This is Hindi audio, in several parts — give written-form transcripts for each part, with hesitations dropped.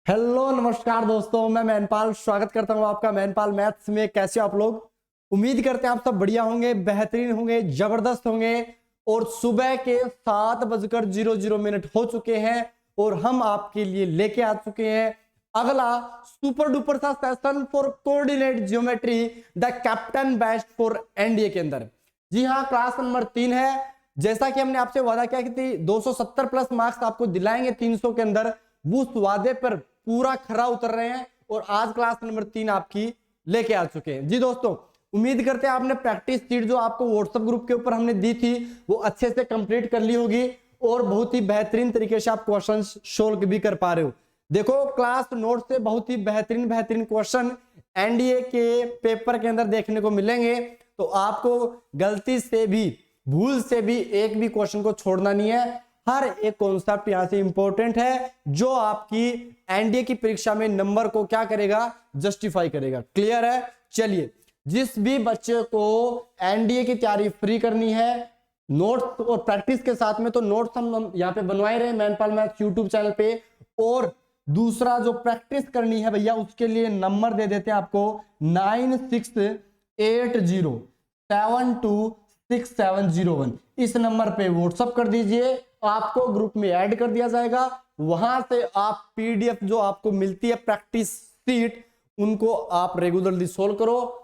हेलो नमस्कार दोस्तों, मैं मैनपाल स्वागत करता हूं आपका मैनपाल मैथ्स में। कैसे आप लोग? उम्मीद करते हैं आप सब बढ़िया होंगे, बेहतरीन होंगे, जबरदस्त होंगे। और सुबह के 7:00 हो चुके हैं और हम आपके लिए लेके आ चुके हैं अगला सुपर डुपर सा session for coordinate geometry the captain best for NDA के अंदर। जी हाँ, क्लास नंबर 3 है। जैसा कि हमने आपसे वादा किया कि 270 प्लस मार्क्स आपको दिलाएंगे 300 के अंदर, उस वादे पर पूरा खरा उतर रहे हैं और आज क्लास नंबर 3 आपकी लेके आ चुके हैं। जी दोस्तों, उम्मीद करते हैं आपने प्रैक्टिस शीट जो आपको व्हाट्सएप ग्रुप के ऊपर हमने दी थी वो अच्छे से कंप्लीट कर ली होगी और बहुत ही बेहतरीन तरीके से आप क्वेश्चन सोल्व भी कर पा रहे हो। देखो, क्लास नोट से बहुत ही बेहतरीन क्वेश्चन एनडीए के पेपर के अंदर देखने को मिलेंगे, तो आपको गलती से भी, भूल से भी एक भी क्वेश्चन को छोड़ना नहीं है। हर एक कॉन्सेप्ट यहां से इंपॉर्टेंट है जो आपकी एनडीए की परीक्षा में नंबर को क्या करेगा, जस्टिफाई करेगा। क्लियर है? चलिए, जिस भी बच्चे को एनडीए की तैयारी फ्री करनी है नोट्स और प्रैक्टिस के साथ में, तो नोट्स हम यहाँ पे बनवाए रहे मैनपाल मैथ्स यूट्यूब चैनल पे, और दूसरा जो प्रैक्टिस करनी है भैया उसके लिए नंबर दे देते हैं आपको 9680726701। इस नंबर पे व्हाट्सअप कर दीजिए, आपको ग्रुप में ऐड कर दिया जाएगा। वहां से आप पीडीएफ जो आपको मिलती है प्रैक्टिस सीट, उनको आप रेगुलरली सोल्व करो।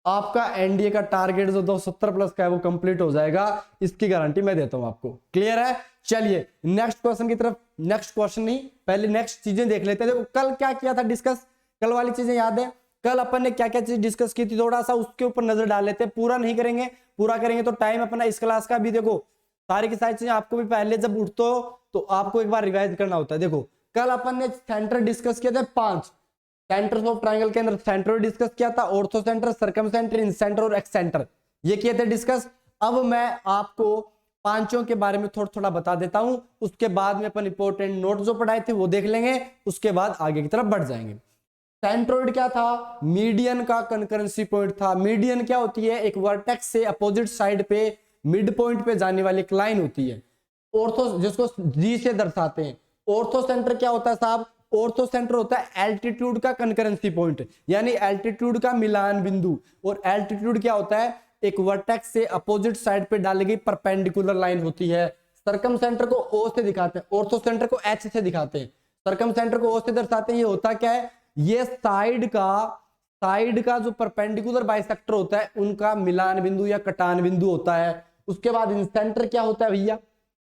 आपका एनडीए का टारगेट जो 270 प्लस का है वो कंप्लीट हो जाएगा, इसकी गारंटी मैं देता हूं आपको। क्लियर है? चलिए नेक्स्ट क्वेश्चन की तरफ। नेक्स्ट क्वेश्चन नहीं, पहले नेक्स्ट चीजें देख लेते हैं। देखो, कल क्या किया था डिस्कस, कल वाली चीजें याद है? कल अपन ने क्या क्या चीज डिस्कस की थी, थोड़ा सा उसके ऊपर नजर डाल लेते हैं। पूरा नहीं करेंगे, पूरा करेंगे तो टाइम अपना इस क्लास का भी, देखो सारी की सारी चीजें आपको भी पहले जब उठते हो तो आपको एक बार रिवाइज करना होता है। देखो, कल अपन ने सेंटर डिस्कस किए थे 5 सेंटर्स ऑफ ट्रायंगल के अंदर। सेंटर डिस्कस किया था, ortho centre, circum centre, incentre और एक्स सेंटर, ये किए थे डिस्कस। अब मैं आपको पांचों के बारे में थोड़ा थोड़ा बता देता हूं, उसके बाद में अपन इंपॉर्टेंट नोट जो पढ़ाए थे वो देख लेंगे, उसके बाद आगे की तरफ बढ़ जाएंगे। सेंट्रोइड क्या था? मीडियन का कंकरेंसी पॉइंट था। मीडियन क्या होती है? एक वर्टेक्स से अपोजिट साइड पे मिड पॉइंट पे जाने वाली एक लाइन होती है, ऑर्थो, जिसको जी से दर्शाते हैं। ऑर्थो सेंटर क्या होता है साहब? ऑर्थो सेंटर होता है एल्टीट्यूड का कंकरेंसी पॉइंट, यानी एल्टीट्यूड का मिलान बिंदु। और एल्टीट्यूड क्या होता है? एक वर्टेक्स से अपोजिट साइड पे डाली गई परपेंडिकुलर लाइन होती है। सर्कम सेंटर को ओ से दिखाते हैं, ऑर्थो सेंटर को एच से दिखाते हैं, सर्कम सेंटर को ओ से दर्शाते हैं। ये होता क्या है? ये साइड का जो परपेंडिकुलर बाइसेक्टर होता है उनका मिलान बिंदु या कटान बिंदु होता है। उसके बाद इंसेंटर क्या होता है भैया?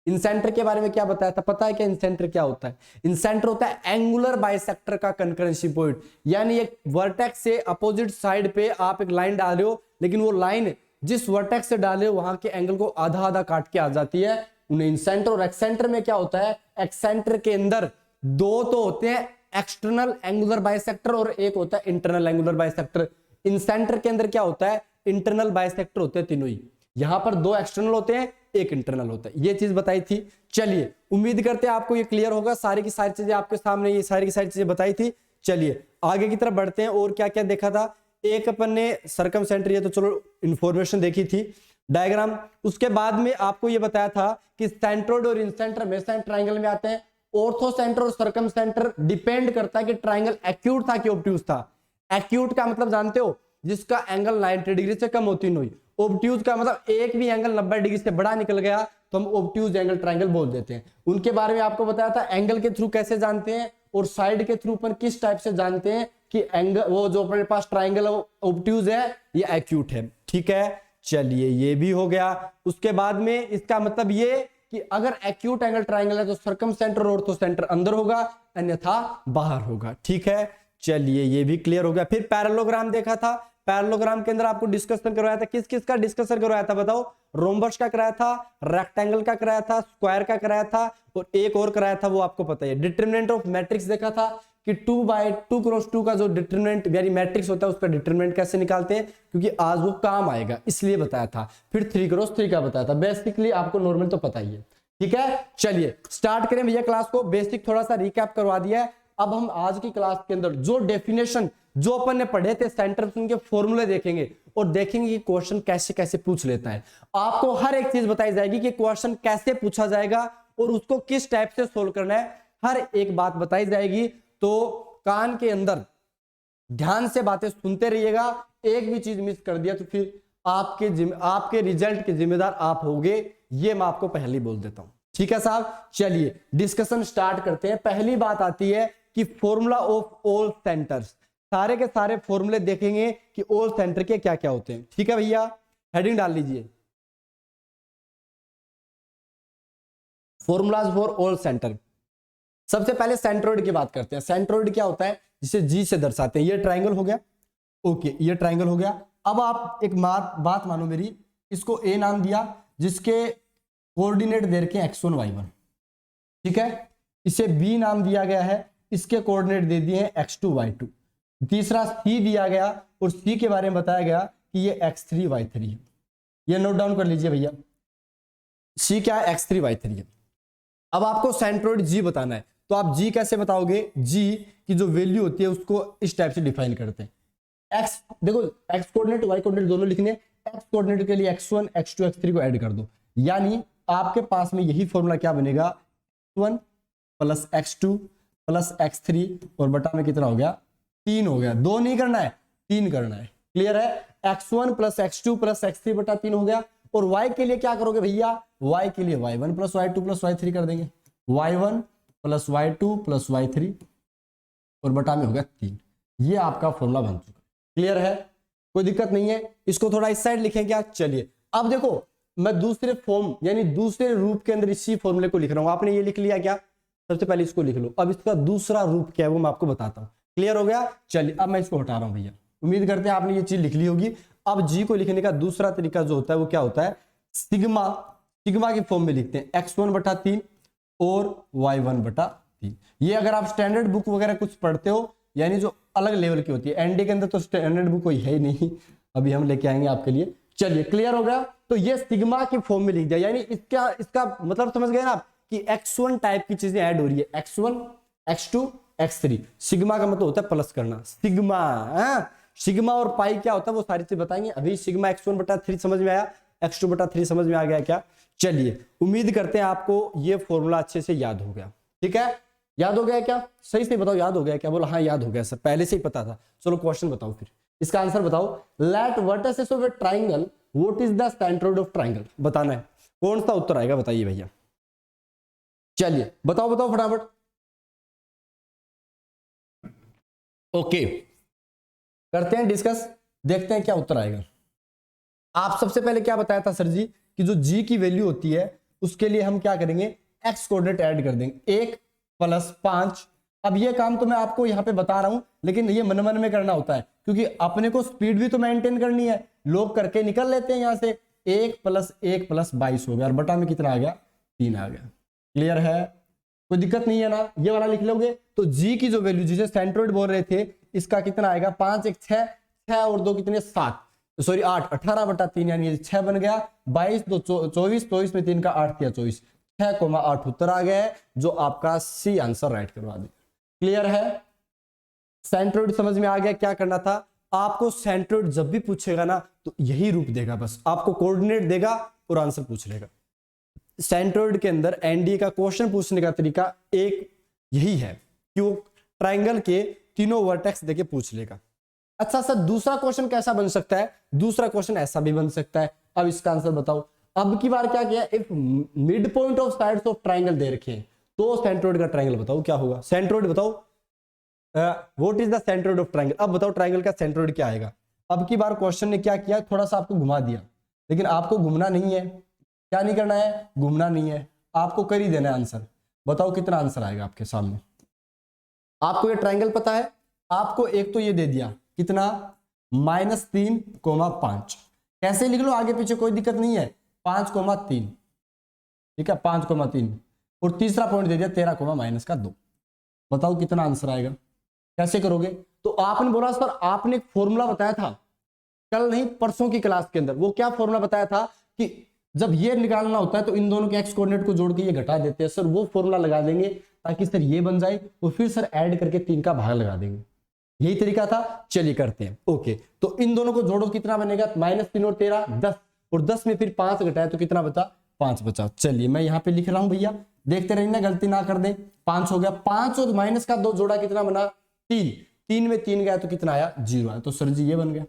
इंसेंटर के बारे में क्या बताया था, पता है क्या इंसेंटर क्या होता है? इंसेंटर होता है एंगुलर बाइसेक्टर का कंकरेंसी पॉइंट, यानी एक वर्टेक्स से अपोजिट साइड पे आप एक लाइन डाल रहे हो, लेकिन वो लाइन जिस वर्टेक्स से डाले हो वहां के एंगल को आधा आधा काट के आ जाती है, उन्हें इंसेंटर। और एक्सेंटर में क्या होता है? एक्सेंटर के अंदर दो तो होते हैं एक्सटर्नल एंगुलर बाइसेक्टर और एक होता है इंटरनल एंगुलर बाइसेक्टर। इंसेंटर के अंदर क्या होता है? इंटरनल बाइसेक्टर होते हैं तीनों ही। यहां पर 2 एक्सटर्नल होते हैं, एक इंटरनल होता है। ये चीज बताई थी। चलिए, उम्मीद करते हैं आपको ये क्लियर होगा। सारी की सारी चीजें आपके सामने, ये सारी की सारी चीजें बताई थी। चलिए आगे की तरफ बढ़ते हैं। और क्या क्या देखा था? एक अपन ने सर्कम सेंटर, ये तो चलो इंफॉर्मेशन देखी थी, डायग्राम। उसके बाद में आपको ये बताया था कि सेंट्रोइड और इंसेंटर हमेशा ट्राइंगल में आते हैं। ऑर्थो सेंटर और सर्कम सेंटर डिपेंड करता है कि ट्राइंगल एक्यूट था कि ऑब्ट्यूज था। एक्यूट का मतलब जानते हो? जिसका एंगल 90 डिग्री से कम होती हुई। ऑब्ट्यूज का मतलब एक भी एंगल 90 डिग्री से बड़ा निकल गया तो हम ऑब्ट्यूज एंगल ट्राइंगल बोल देते हैं। उनके बारे में आपको बताया था, एंगल के थ्रू कैसे जानते हैं और साइड के थ्रू पर किस टाइप से जानते हैं कि एंगल, वो जो अपने पास ट्राइंगल ऑब्ट्यूज है ये एक्यूट है। ठीक है, चलिए ये भी हो गया। उसके बाद में इसका मतलब ये कि अगर एक्यूट एंगल ट्राइंगल है तो सर्कम सेंटर और ऑर्थो सेंटर अंदर होगा, अन्यथा बाहर होगा। ठीक है, चलिए ये भी क्लियर हो गया। फिर पैरेललोग्राम देखा था। पैरेललोग्राम के अंदर आपको डिस्कशन करवाया था, किस किस का डिस्कशन करवाया था बताओ? रोम्बस का कराया था, रेक्टेंगल का कराया था, स्क्वायर का कराया था, और एक और कराया था वो आपको पता है। डिटरमिनेंट ऑफ मैट्रिक्स देखा था कि 2/2 का जो डिटरमिनेंट यानी मैट्रिक्स होता है उसका डिटरमिनेंट कैसे निकालते हैं, क्योंकि आज वो काम आएगा इसलिए बताया था। फिर 3x3 का बताया था। बेसिकली आपको नॉर्मल तो पता ही है। ठीक है, चलिए स्टार्ट करें भैया क्लास को। बेसिक थोड़ा सा रिकैप करवा दिया है। अब हम आज की क्लास के अंदर जो डेफिनेशन जो अपन ने पढ़े थे सेंटर, उनके फॉर्मूले देखेंगे और देखेंगे कि क्वेश्चन कैसे कैसे पूछ लेता है। आपको हर एक चीज बताई जाएगी कि क्वेश्चन कैसे पूछा जाएगा और उसको किस टाइप से सोल्व करना है, हर एक बात बताई जाएगी। तो कान के अंदर ध्यान से बातें सुनते रहिएगा, एक भी चीज मिस कर दिया तो फिर आपके रिजल्ट के जिम्मेदार आप होगे, ये मैं आपको पहले ही बोल देता हूं। ठीक है साहब, चलिए डिस्कशन स्टार्ट करते हैं। पहली बात आती है कि फॉर्मूला ऑफ ऑल सेंटर्स, सारे के सारे फॉर्मूले देखेंगे कि ऑल सेंटर के क्या क्या होते हैं। ठीक है भैया, हेडिंग डाल लीजिए, फॉर्मूलाज फॉर ऑल सेंटर। सबसे पहले सेंट्रोइड की बात करते हैं। सेंट्रोइड क्या होता है, जिसे जी से दर्शाते हैं। ये ट्राइंगल हो गया, ओके, ये ट्राइंगल हो गया। अब आप एक बात मानो मेरी, इसको ए नाम दिया जिसके कोऑर्डिनेट दे रखे हैं x1 y1, ठीक है। इसे बी नाम दिया गया है, इसके कोऑर्डिनेट दे दिए हैं x2 y2। तीसरा सी दिया गया और सी के बारे में बताया गया कि ये x3 y3 है। ये नोट डाउन कर लीजिए भैया, सी क्या है, x3 y3 है। अब आपको सेंट्रोइड जी बताना है, तो आप जी कैसे बताओगे, जी की जो वैल्यू होती है उसको इस टाइप से डिफाइन करते हैं। एक्स देखो, एक्स कोऑर्डिनेट वाई कोऑर्डिनेट दोनों लिखने, एक्स कोऑर्डिनेट के लिए x1 x2 x3 को ऐड कर दो, यानी आपके पास में यही फॉर्मूला क्या बनेगा, x1 plus x2 plus x3 और बटा में कितना हो गया, 3 हो गया। 2 नहीं करना है, 3 करना है। क्लियर है, x1 plus x2 plus x3 बटा 3 हो गया। और y के लिए क्या करोगे भैया, y के लिए y1 plus y2 plus y3 कर देंगे, y1 plus y2 plus y3 और बटा में हो गया 3। ये आपका फॉर्मूला बन चुका। क्लियर है, कोई दिक्कत नहीं है। इसको थोड़ा इस साइड लिखें क्या, चलिए। अब देखो मैं दूसरे फॉर्म यानी दूसरे रूप के अंदर इसी फॉर्मूले को लिख रहा हूं। आपने ये लिख लिया क्या, सबसे पहले इसको लिख लो। अब इसका दूसरा रूप क्या है वो मैं आपको बताता हूं। क्लियर हो गया, चलिए अब मैं इसको हटा रहा हूं भैया। उम्मीद करते हैं आपने ये चीज लिख ली होगी। अब जी को लिखने का दूसरा तरीका जो होता है वो क्या होता है, सिग्मा, सिग्मा के फॉर्म में लिखते हैं x1 बटा 3 और y1 बटा 3। ये अगर आप स्टैंडर्ड बुक वगैरह कुछ पढ़ते हो, यानी जो अलग लेवल की होती है, एनडी के अंदर तो स्टैंडर्ड बुक कोई है ही नहीं, अभी हम लेके आएंगे आपके लिए। चलिए क्लियर हो गया, तो ये सिग्मा की फॉर्म में लिख दिया, यानी इसका मतलब समझ गए ना आप कि x1 टाइप की चीजें ऐड हो रही है, x1 x2 x3। सिग्मा का मतलब होता है प्लस करना, सिग्मा। सिग्मा और पाई क्या होता है वो सारी चीज बताएंगे। अभी सिग्मा x1 बटा 3 समझ में आया, x2 बटा 3 समझ में आ गया क्या। चलिए उम्मीद करते हैं आपको ये फॉर्मूला अच्छे से याद हो गया। ठीक है, याद हो गया क्या, सही से बताओ, याद हो गया क्या। बोला हाँ याद हो गया सर, पहले से ही पता था। चलो क्वेश्चन बताओ फिर, इसका आंसर बताओ। Let vertices of a triangle, what is the centroid of triangle, बताना है। कौन सा उत्तर आएगा बताइए भैया, चलिए बताओ बताओ फटाफट। ओके करते हैं डिस्कस, देखते हैं क्या उत्तर आएगा। आप सबसे पहले क्या बताया था सर जी कि जो जी की वैल्यू होती है उसके लिए हम क्या करेंगे, एक्स कोऑर्डिनेट ऐड कर देंगे, 1 प्लस 5। अब ये काम तो मैं आपको यहाँ पे बता रहा हूं, लेकिन ये मन मन में करना होता है क्योंकि अपने को स्पीड भी तो मेंटेन करनी है। लोग करके निकल लेते हैं यहाँ से, 1 प्लस 1 प्लस 22 हो गया और बटा में कितना आ गया, 3 आ गया। क्लियर है, कोई दिक्कत नहीं है ना। ये वाला लिख लोगे तो जी की जो वैल्यू जिसे सेंट्रोइड बोल रहे थे इसका कितना आएगा, 5 1 6, 6 और 2 कितने 7, सॉरी 8, 18 बटा 3 यानी 6 बन गया। 22 2 24, 24 में 3 का 8 किया 24, 6,8 उत्तर आ गया है, जो आपका सी आंसर राइट करवा दे। क्लियर है, सेंट्रोइड समझ में आ गया क्या करना था आपको। सेंट्रोइड जब भी पूछेगा ना तो यही रूप देगा, बस आपको कोऑर्डिनेट देगा और आंसर पूछ लेगा। सेंट्रोइड के अंदर एनडीए का क्वेश्चन पूछने का तरीका एक यही है कि वो ट्राइंगल के तीनों वर्टेक्स देके पूछ लेगा। अच्छा सर दूसरा क्वेश्चन कैसा बन सकता है, दूसरा क्वेश्चन ऐसा भी बन सकता है। अब इसका आंसर बताओ। अब की बार क्या किया, if mid point of sides of triangle दे रखे हैं तो सेंट्रोइड का ट्राइंगल बताओ क्या होगा। सेंट्रोइड बताओ, what is the centroid of triangle. अब बताओ ट्राइंगल का सेंट्रोइड क्या आएगा। अब की बार क्वेश्चन ने क्या किया, थोड़ा सा आपको घुमा दिया, लेकिन आपको घूमना नहीं है। क्या नहीं करना है, घूमना नहीं है, आपको कर ही देना है आंसर। बताओ कितना आंसर आएगा आपके सामने। आपको ये ट्राइंगल पता है, आपको एक तो ये दे दिया कितना, -3,5। कैसे लिख लो आगे पीछे कोई दिक्कत नहीं है, 5,3, ठीक है 5,3। और तीसरा पॉइंट दे दिया 13,-2। बताओ कितना आंसर आएगा, कैसे करोगे। तो आपने बोला सर आपने एक फॉर्मूला बताया था कल नहीं परसों की क्लास के अंदर, वो क्या फॉर्मूला बताया था कि जब ये निकालना होता है तो इन दोनों के एक्स कोऑर्डिनेट को जोड़ के ये घटा देते हैं। सर वो फॉर्मूला लगा देंगे ताकि सर ये बन जाए और फिर सर ऐड करके 3 का भाग लगा देंगे, यही तरीका था। चलिए करते हैं। ओके तो इन दोनों को जोड़ो कितना बनेगा, -3 और 13 10, और 10 में फिर 5 घटाए तो कितना बचा, 5 बचा। चलिए मैं यहाँ पे लिख रहा हूं भैया, देखते रहिए, गलती ना कर दे। 5 हो गया, 5 और माइनस का 2 जोड़ा कितना बना 3, 3 में 3 गया तो कितना आया 0 आया। तो सर जी ये बन गया।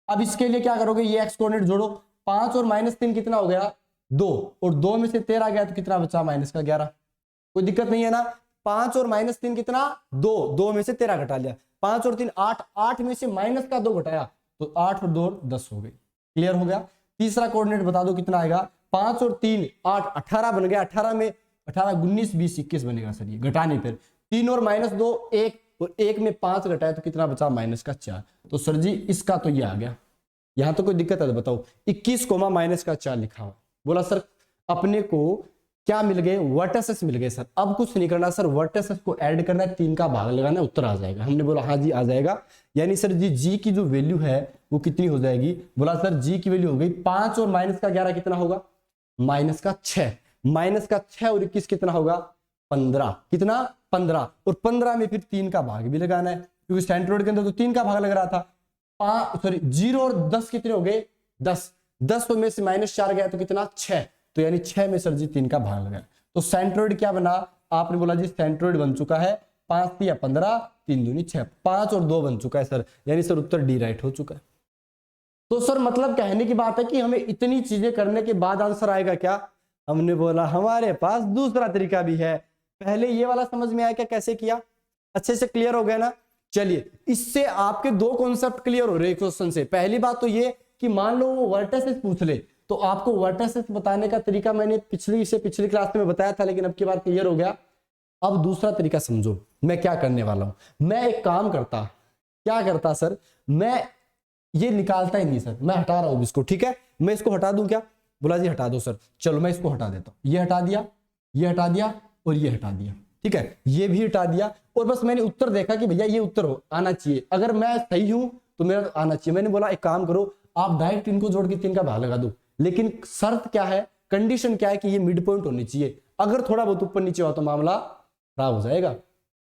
अब इसके लिए क्या करोगे, ये एक्स कोऑर्डिनेट जोड़ो, 5 और -3 कितना हो गया 2, और 2 में से 13 गया तो कितना बचा माइनस का 11। कोई दिक्कत नहीं है ना। 5 और -3 कितना 2, 2 में से 13 घटा लिया, 5 और 3 8, 8 में से माइनस का 2 घटाया तो 8 और 2 10 हो गई। क्लियर हो गया। तीसरा कोऑर्डिनेट बता दो कितना आएगा, 5 और 3 8, 18 बन गया। 18 में 18 19 20 21 बनेगा सर, ये घटाने पर 3 और -2 1, और 1 में 5 घटाया तो कितना बचा माइनस का 4। तो सर जी इसका तो ये आ गया। यहां तो कोई दिक्कत है तो बताओ। 21 कोमा माइनस का 4 लिखा हुआ। बोला सर अपने को क्या मिल गए, वर्टिसेस मिल गए सर। अब कुछ नहीं करना सर, वर्टिसेस को ऐड करना है, 3 का भाग लगाना है, उत्तर आ जाएगा। हमने बोला हाँ जी आ जाएगा। यानी सर जी जी की जो वैल्यू है वो कितनी हो जाएगी, बोला सर जी की वैल्यू हो गई 5 और माइनस का 11 कितना होगा, माइनस का 6, माइनस का 6 और 21 कितना होगा 15, कितना 15, और 15 में फिर 3 का भाग भी लगाना है, क्योंकि सेंट्रोइड के अंदर तो 3 का भाग लग रहा था। 0 और 10 कितने हो गए 10, 10 में से -4 गया तो कितना 6, तो यानी 6 में सर जी 3 का भाग लगा। तो सेंट्रोइड क्या बना, आपने बोला जी सेंट्रोइड बन चुका है 5 या 15, 3 दूनी 6, 5 और 2 बन चुका है सर, यानी सर उत्तर डी राइट हो चुका है। तो सर मतलब कहने की बात है कि हमें इतनी चीजें करने के बाद आंसर आएगा क्या, हमने बोला हमारे पास दूसरा तरीका भी है। पहले ये वाला समझ में आया क्या, कैसे किया, अच्छे से क्लियर हो गया ना। चलिए इससे आपके 2 कॉन्सेप्ट क्लियर हो रहे हैं क्वेश्चन से। पहली बात तो ये कि मान लो वो वर्टिसेस पूछ ले, तो आपको वर्टिसेस बताने का तरीका मैंने पिछली क्लास में बताया था, लेकिन अब की बार क्लियर हो गया। अब दूसरा तरीका समझो, मैं क्या करने वाला हूं। मैं एक काम करता, क्या करता सर, मैं ये निकालता ही नहीं सर, मैं हटा रहा हूं इसको, ठीक है। मैं इसको हटा दूं क्या, बोला जी हटा दो सर, चलो मैं इसको हटा देता हूं। ये हटा दिया, ये हटा दिया और ये हटा दिया, ठीक है, ये भी हटा दिया, और बस मैंने उत्तर देखा कि भैया ये उत्तर आना चाहिए। अगर मैं सही हूं तो मेरा आना चाहिए। मैंने बोला एक काम करो, आप डायरेक्ट इनको जोड़ के 3 का भाग लगा दो, लेकिन शर्त क्या है, कंडीशन क्या है कि ये मिड पॉइंट होनी चाहिए। अगर थोड़ा बहुत ऊपर नीचे हुआ तो मामला खराब हो जाएगा,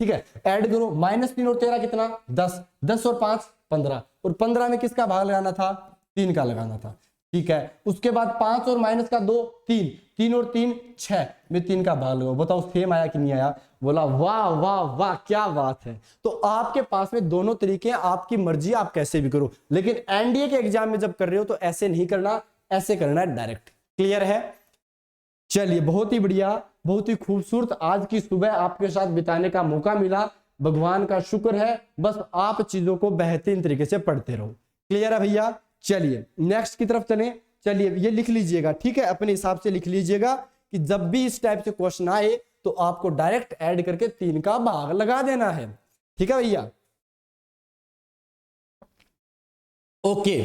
ठीक है। ऐड करो, -3 और 13 कितना 10, 10 और 5 15, और 15 में किसका भाग लगाना था 3 का लगाना था, ठीक है। उसके बाद 5 और माइनस का 2 3, 3 और 3 6 में 3 का भाग लगाओ, बताओ सेम आया कि नहीं आया। बोला वाह वाह वाह क्या बात है। तो आपके पास में दोनों तरीके हैं, आपकी मर्जी, आप कैसे भी करो, लेकिन एनडीए के एग्जाम में जब कर रहे हो तो ऐसे नहीं करना, ऐसे करना है डायरेक्ट। क्लियर है। चलिए बहुत ही बढ़िया, बहुत ही खूबसूरत आज की सुबह आपके साथ बिताने का मौका मिला, भगवान का शुक्र है। बस आप चीजों को बेहतरीन तरीके से पढ़ते रहो। क्लियर है भैया। चलिए नेक्स्ट की तरफ चलें। चलिए ये लिख लीजिएगा, ठीक है, अपने हिसाब से लिख लीजिएगा कि जब भी इस टाइप से क्वेश्चन आए तो आपको डायरेक्ट ऐड करके 3 का भाग लगा देना है, ठीक है भैया। ओके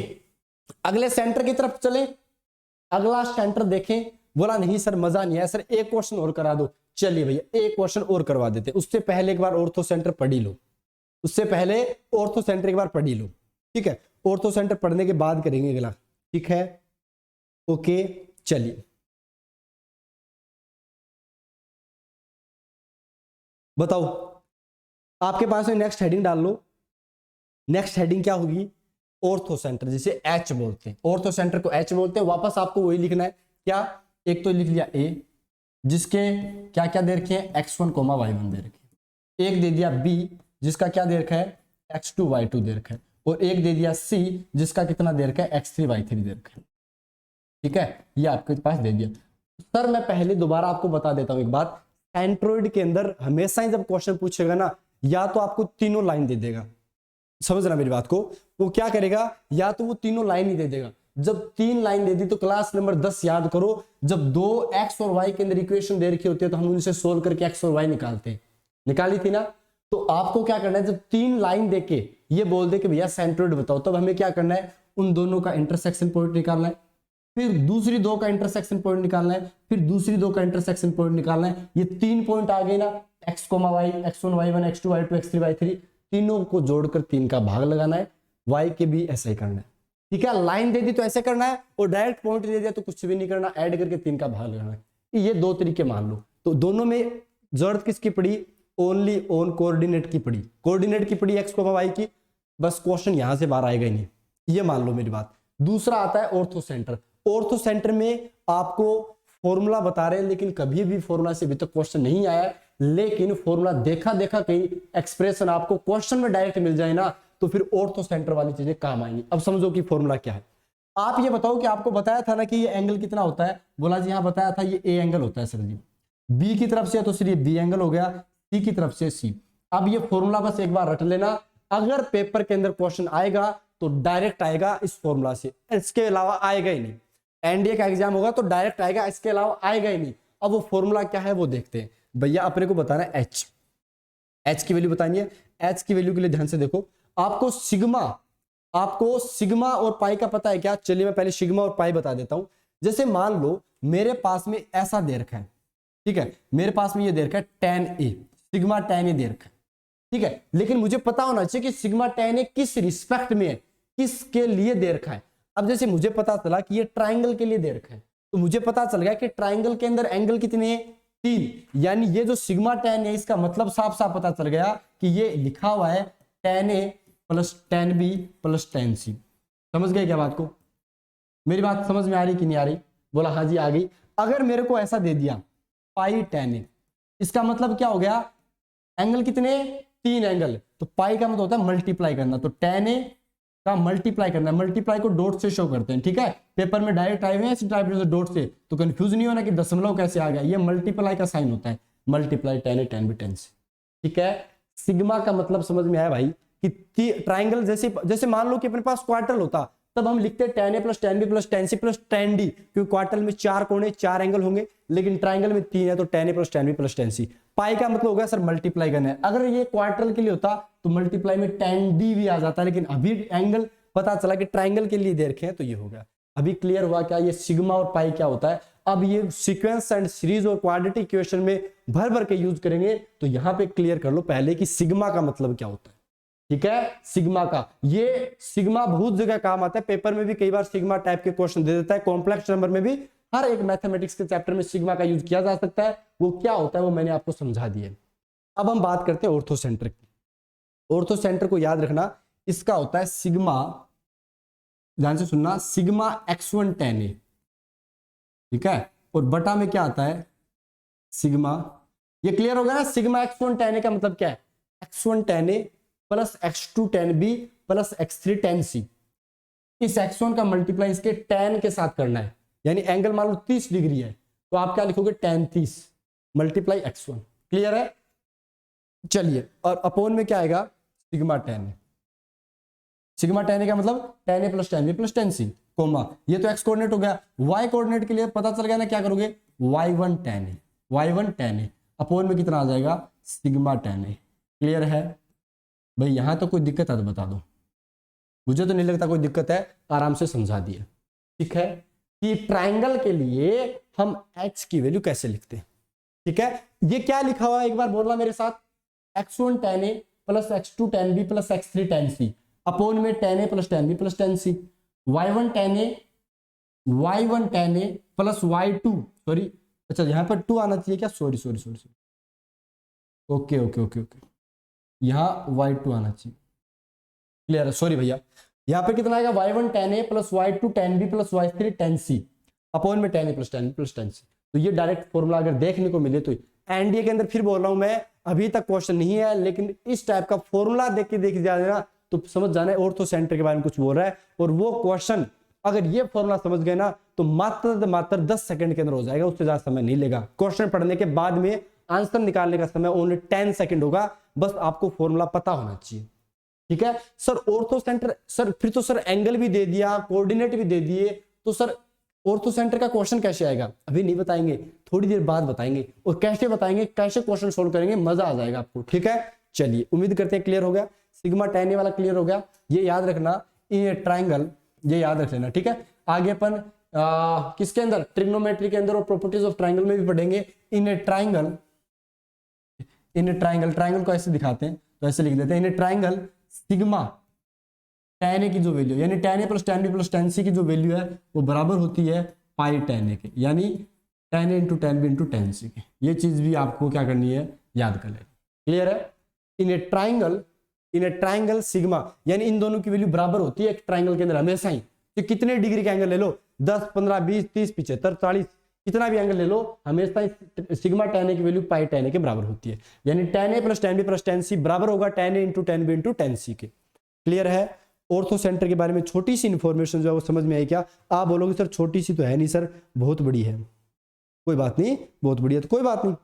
अगले सेंटर की तरफ चलें। अगला सेंटर देखें। बोला नहीं सर मजा नहीं आया सर, एक क्वेश्चन और करा दो। चलिए भैया एक क्वेश्चन और करवा देते, उससे पहले एक बार ऑर्थो सेंटर पढ़ ही लो, उससे पहले ऑर्थो सेंटर एक बार पढ़ ही लो, ठीक है। ऑर्थो सेंटर पढ़ने के बाद करेंगे अगला, ठीक है। ओके चलिए बताओ, आपके पास में नेक्स्ट हेडिंग डाल लो। नेक्स्ट हेडिंग क्या होगी, ऑर्थो सेंटर, जिसे एच बोलते हैं। ऑर्थो सेंटर को एच बोलते हैं। वापस आपको वही लिखना है, क्या, एक तो लिख लिया ए, जिसके क्या क्या दे रखे हैं x1, y1 दे रखे, एक दे दिया बी जिसका क्या दे रखा है x2, y2 दे रखा है, और एक दे दिया सी जिसका कितना दे रखा है x3, y3 दे रखा है, ठीक है। ये आपके पास दे दिया। सर मैं पहले दोबारा आपको बता देता हूं एक बात, एंड्रॉइड के अंदर हमेशा ही जब क्वेश्चन पूछेगा ना, या तो आपको तीनों लाइन दे देगा, समझना मेरी बात को, वो क्या करेगा, या तो वो तीनों लाइन ही दे देगा। जब 3 लाइन दे दी तो क्लास नंबर 10 याद करो, जब 2 x और y के अंदर इक्वेशन दे रखी होती है तो हम उनसे सोल्व करके x और y निकालते, निकाली थी ना। तो आपको क्या करना है, जब 3 लाइन देके ये बोल दे कि भैया सेंट्रोइड बताओ, तब हमें क्या करना है, उन दोनों का इंटरसेक्शन पॉइंट निकालना है, फिर दूसरी 2 का इंटरसेक्शन पॉइंट निकालना है, फिर दूसरी 2 का इंटरसेक्शन पॉइंट निकालना है। ये 3 पॉइंट आ गए ना, x, y, x1, y1, x2, y2, x3, y3, तीनों को जोड़कर 3 का भाग लगाना है। y के भी ऐसा ही करना है, ठीक है। लाइन दे दी तो ऐसे करना है, और डायरेक्ट पॉइंट दे दिया तो कुछ भी नहीं करना, ऐड करके 3 का भाग लगाना है। ये 2 तरीके मान लो। तो दोनों में जरूरत किसकी पड़ी, ओनली ऑन कोऑर्डिनेट की पड़ी, कोऑर्डिनेट की पड़ी x, y की। बस क्वेश्चन यहां से बाहर आएगा ही नहीं, ये मान लो मेरी बात। दूसरा आता है ऑर्थो सेंटर। ऑर्थो सेंटर में आपको फॉर्मूला बता रहे हैं, लेकिन कभी भी फॉर्मूला से अभी तक क्वेश्चन नहीं आया है। लेकिन फॉर्मूला देखा देखा कहीं एक्सप्रेशन आपको क्वेश्चन में डायरेक्ट मिल जाए ना, तो फिर ऑर्थो सेंटर वाली चीजें काम आएंगी। अब समझो कि फॉर्मूला क्या है। आप ये बताओ कि आपको बताया था ना कि ये एंगल कितना होता है, बोला जी हाँ बताया था, ये ए एंगल होता है सर जी। बी की तरफ से तो सिर्फ बी एंगल हो गया, सी की तरफ से सी। अब ये फॉर्मूला बस एक बार रट लेना, अगर पेपर के अंदर क्वेश्चन आएगा तो डायरेक्ट आएगा इस फॉर्मूला से, इसके अलावा आएगा ही नहीं। एनडीए का एग्जाम होगा तो डायरेक्ट आएगा, इसके अलावा आएगा ही नहीं। अब वो फॉर्मूला क्या है वो देखते हैं। भैया अपने को बताना है एच, एच की वैल्यू बतानी है। एच की वैल्यू के लिए ध्यान से देखो, आपको सिग्मा और पाई का पता है क्या? चलिए मैं पहले सिग्मा और पाई बता देता हूं। जैसे मान लो मेरे पास में ऐसा दे रखा है, ठीक है, मेरे पास में ये दे रखा है tan A, sigma tan A दे रखा है, ठीक है, लेकिन मुझे पता होना चाहिए कि सिग्मा tan A किस रिस्पेक्ट में है, किसके लिए दे रखा है। अब जैसे मुझे पता चला कि ये ट्राइंगल के लिए दे रखा है, तो मुझे पता चल गया कि ट्राइंगल के अंदर एंगल कितने हैं? 3। यानी ये जो सिग्मा tan A, इसका मतलब साफ साफ पता चल गया कि ये लिखा हुआ है tan A plus tan B plus tan C। समझ गए क्या बात को? मेरी बात समझ में आ रही कि नहीं आ रही? बोला हाँ जी आ गई। अगर मेरे को ऐसा दे दिया पाई tan A, इसका मतलब क्या हो गया? एंगल कितने? 3 एंगल। तो पाई का मतलब होता है मल्टीप्लाई करना, तो tan A का मल्टीप्लाई करना है। मल्टीप्लाई को डॉट से शो करते हैं, ठीक है, पेपर में डायरेक्ट आए हुए हैं इस टाइप से डॉट से, तो कंफ्यूज नहीं होना कि दशमलव कैसे आ गया। ये मल्टीप्लाई का साइन होता है, multiply tan A tan B tan C, ठीक है। सिग्मा का मतलब समझ में आया भाई कि ट्राइंगल जैसे मान लो कि अपने पास क्वार्टर होता, तब हम लिखते हैं tan A plus tan B plus tan C plus tan D, क्योंकि क्वार्टर में 4 कोने 4 एंगल होंगे, लेकिन ट्राइंगल में 3 है, तो tan A plus tan B plus tan C। पाई का मतलब होगा सर मल्टीप्लाई करना है। अगर ये क्वार्टर के लिए होता तो मल्टीप्लाई में tan D भी आ जाता, लेकिन अभी एंगल पता चला कि ट्राइंगल के लिए दे रखे हैं, तो ये हो गया। अभी क्लियर हुआ क्या ये सिग्मा और पाई क्या होता है? अब ये सीक्वेंस एंड सीरीज और क्वाड्रेटिक इक्वेशन में भर भर के यूज करेंगे, तो यहां पे क्लियर कर लो पहले कि सिग्मा का मतलब क्या होता है, ठीक है। सिग्मा का, ये सिग्मा बहुत जगह काम आता है, पेपर में भी कई बार सिग्मा टाइप के क्वेश्चन दे देता है, कॉम्प्लेक्स नंबर में भी हर एक मैथमेटिक्स के चैप्टर में सिग्मा का यूज किया जा सकता है। वो क्या होता है वो मैंने आपको समझा दिया। अब हम बात करते हैं ऑर्थो सेंटर की। ऑर्थो सेंटर को याद रखना, इसका होता है सिग्मा, ध्यान से सुनना, सिग्मा x1 tan A, ठीक है, और बटा में क्या आता है? सिग्मा। ये क्लियर हो गया ना? सिग्मा x1 tan A का मतलब क्या है? x1 tan A plus x2 tan B plus x3 tan C। इस x1 का मल्टीप्लाई इसके tan के साथ करना है, यानी एंगल मान लो 30 डिग्री है, तो आप क्या लिखोगे? tan 30 multiply x1। क्लियर है? चलिए, और अपोन में क्या आएगा? Sigma tan A। Sigma tan A का मतलब tan A plus tan B plus tan C, comma, ये तो x कोऑर्डिनेट हो गया। y कोऑर्डिनेट के लिए पता चल गया ना, क्या करोगे? y1 tan A, y1 tan A upon में कितना आ जाएगा? Sigma tan A। क्लियर है भाई? यहां तो कोई दिक्कत है तो बता दो, मुझे तो नहीं लगता कोई दिक्कत है, आराम से समझा दिया, ठीक है। कि ट्राइंगल के लिए हम h की वैल्यू कैसे लिखते हैं, ठीक है। ये क्या लिखा हुआ है एक बार बोलना मेरे साथ? x1 tan A plus x2 tan B plus x3 tan C upon में tan A plus tan B plus tan C। y1 tan A plus y2, sorry अच्छा यहाँ पर 2 आना चाहिए क्या? सॉरी ओके, यहाँ y2 आना चाहिए। क्लियर है? सॉरी भैया, यहाँ पे कितना आएगा? y1 tan A plus y2 tan B plus y3 tan C upon में tan A plus tan B plus tan C। तो ये डायरेक्ट फॉर्मूला अगर देखने को मिले तो एनडीए के अंदर, फिर बोल रहा हूं मैं, अभी तक क्वेश्चन नहीं है, लेकिन इस टाइप का फॉर्मूला देख जाना तो समझ जाना है ऑर्थो सेंटर के बारे में कुछ बोल रहा है। और वो क्वेश्चन अगर ये फॉर्मूला समझ गए ना तो मात्र 10 सेकंड के अंदर हो जाएगा, उससे ज्यादा समय नहीं लेगा। क्वेश्चन पढ़ने के बाद में आंसर निकालने का समय ओनली 10 सेकंड होगा, बस आपको फॉर्मूला पता होना चाहिए, ठीक है। सर ऑर्थो सेंटर, सर फिर तो सर एंगल भी दे दिया, कोऑर्डिनेट भी दे दिए, तो सर ऑर्थो सेंटर का क्वेश्चन कैसे आएगा? अभी नहीं बताएंगे, थोड़ी देर बाद बताएंगे। और कैसे बताएंगे, कैसे क्वेश्चन सोल्व करेंगे, मजा आ जाएगा आपको, ठीक है। चलिए, उम्मीद करते हैं क्लियर हो गया। सिग्मा tan A वाला क्लियर हो गया, ये याद रखना। इन ट्राइंगल, ये याद रख लेना, ठीक है। आगे अपन किसके अंदर? ट्रिग्नोमेट्री के अंदर और प्रॉपर्टीज ऑफ ट्राइंगल में भी पढ़ेंगे। इन ट्राइंगल को ऐसे दिखाते हैं, तो ऐसे लिख देते हैं, in triangle sigma tan A की जो वैल्यू, यानी tan A plus tan B plus tan C की जो वैल्यू है वो बराबर होती है पाई tan A के, यानी tan A into tan B into tan C के। ये चीज भी आपको क्या करनी है? याद कर लेना। क्लियर है? इन ए ट्राइंगल सिग्मा, यानी इन दोनों की वैल्यू बराबर होती है एक ट्राइंगल के अंदर हमेशा ही। तो कितने डिग्री का एंगल ले लो, 10, 15, 20, 30, 75, 40, कितना भी एंगल ले लो हमेशा सिग्मा tan a की वैल्यू पाई tan a के बराबर होती है, यानी tan a plus tan b plus tan c बराबर होगा tan a into tan b into tan c के। क्लियर है? ऑर्थो सेंटर के बारे में छोटी सी इंफॉर्मेशन जो है वो समझ में आई क्या? आप बोलोगे सर छोटी सी तो है नहीं सर, बहुत बड़ी है। कोई बात नहीं, बहुत बड़ी है तो कोई बात नहीं,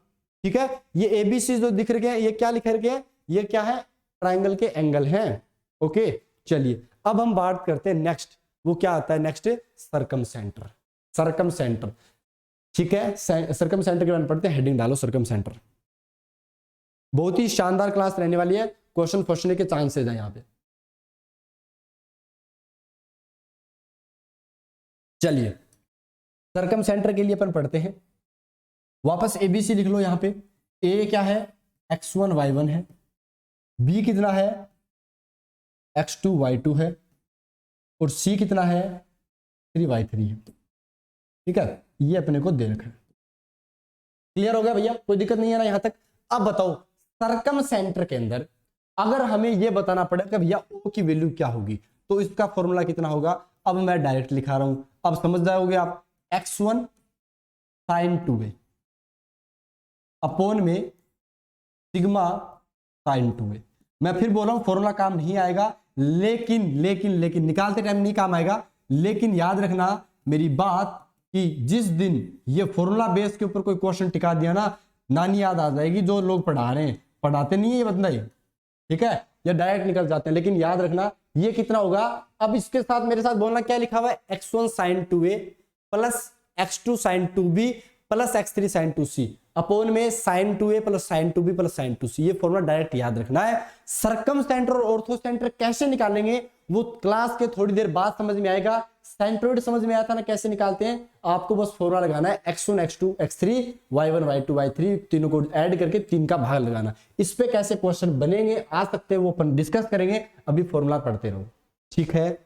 ठीक है। ये एबीसी जो दिख रहे हैं ये क्या लिख रखे हैं? ये क्या है? ट्राइंगल के एंगल हैं। ओके चलिए अब हम बात करते हैं नेक्स्ट, वो क्या आता है next? Circum centre. Circum centre, ठीक है। सर्कम सेंटर के बारे में पढ़ते हैं, हेडिंग डालो सर्कम सेंटर। बहुत ही शानदार क्लास रहने वाली है, क्वेश्चन पूछने के चांसेस हैं यहां पे। चलिए सर्कम सेंटर के लिए अपन पढ़ते हैं, वापस एबीसी लिख लो। यहां पे ए क्या है? x1 y1 है, बी कितना है? x2 y2 है, और सी कितना है? 3y3 है। ठीक है, ये अपने को दे रखा है। क्लियर हो गया भैया? कोई दिक्कत नहीं है ना यहां तक? अब बताओ सर्कम सेंटर के अंदर अगर हमें यह बताना पड़े कि भैया ओ की वैल्यू क्या होगी, तो इसका फॉर्मूला कितना होगा? अब मैं डायरेक्ट लिखा रहा हूं, अब समझ जाओगे आप। x1 sin 2a अपॉन में सिग्मा sin 2a। मैं फिर बोल रहा हूं फॉर्मूला काम नहीं आएगा, लेकिन लेकिन लेकिन निकालते टाइम नहीं काम आएगा। लेकिन याद रखना मेरी बात कि जिस दिन ये फॉर्मूला बेस के ऊपर कोई क्वेश्चन टिका दिया ना, नानी याद आ जाएगी जो लोग पढ़ा रहे हैं। पढ़ाते नहीं है ये बंदा ही, ठीक है, या डायरेक्ट निकल जाते हैं। लेकिन याद रखना ये कितना होगा? अब इसके साथ मेरे साथ बोलना क्या लिखा हुआ है? x1 sin 2a plus x2 sin 2b plus x3 sin 2c upon में sin 2a plus sin 2b plus sin 2c। ये फॉर्मूला डायरेक्ट याद रखना है। सर्कम सेंटर और ऑर्थो सेंटर कैसे निकालेंगे वो क्लास के थोड़ी देर बाद समझ में आएगा। सेंट्रोइड समझ में आया था ना कैसे निकालते हैं? आपको बस फॉर्मूला लगाना है x1 x2 x3 y1 y2 y3 तीनों को ऐड करके 3 का भाग लगाना। इस पे कैसे क्वेश्चन बनेंगे आ सकते हैं वो अपन डिस्कस करेंगे, अभी फॉर्मूला पढ़ते रहो, ठीक है।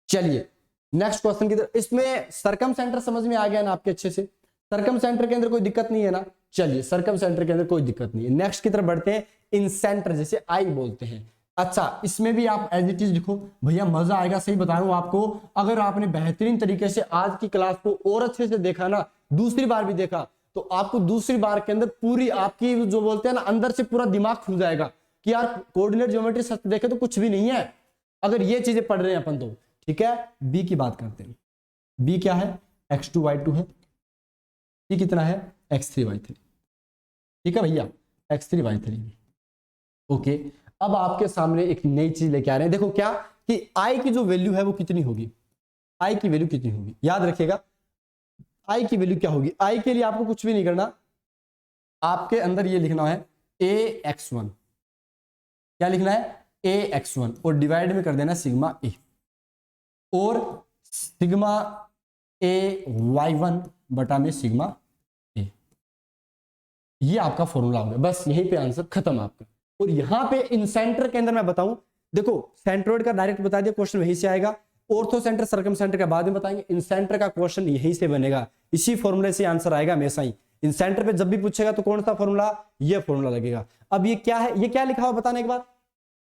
चलिए नेक्स्ट क्वेश्चन की तरफ। इसमें सर्कम सेंटर समझ में आ गया ना आपके अच्छे से? सर्कम सेंटर के अंदर कोई दिक्कत नहीं है ना? चलिए सर्कम सेंटर के अंदर कोई दिक्कत नहीं है। नेक्स्ट की तरफ बढ़ते हैं, इन सेंटर जिसे आई बोलते हैं। अच्छा इसमें भी आप एज इट इज लिखो भैया, मजा आएगा। सही बता रहा हूं आपको, अगर आपने बेहतरीन तरीके से आज की क्लास को और अच्छे से देखा ना, दूसरी बार भी देखा, तो आपको दूसरी बार के अंदर पूरी आपकी जो बोलते हैं ना अंदर से पूरा दिमाग खुल जाएगा कि यार कोऑर्डिनेट ज्योमेट्री सच देखे तो कुछ भी नहीं है अगर ये चीजें पढ़ रहे हैं अपन तो, ठीक है। बी की बात करते हैं। बी क्या है? x2 y2 है। सी कितना है? x3 y3। ठीक है भैया, x3 y3। ओके अब आपके सामने एक नई चीज लेके आ रहे हैं। देखो क्या कि i की जो वैल्यू है वो कितनी होगी? i की वैल्यू कितनी होगी याद रखिएगा। i की वैल्यू क्या होगी? i के लिए आपको कुछ भी नहीं करना, आपके अंदर ये लिखना है ax1। क्या लिखना है? ax1 और डिवाइड में कर देना सिग्मा a और सिग्मा a y1 बटा में सिग्मा a। ये आपका फॉर्मूला होगा, बस यहीं पे आंसर खत्म आपका। और यहां पे इन सेंटर के अंदर मैं बताऊं, देखो सेंट्रोइड का डायरेक्ट बता दिया, क्वेश्चन वहीं से आएगा। ऑर्थो सेंटर सर्कम सेंटर का बाद में बताएंगे। इन सेंटर का क्वेश्चन यहीं से बनेगा, इसी फॉर्मूले से आंसर आएगा हमेशा ही। इन सेंटर पे जब भी पूछेगा तो कौन सा फॉर्मूला? ये फॉर्मूला लगेगा। अब ये क्या है? ये क्या लिखा हुआ बताने के बाद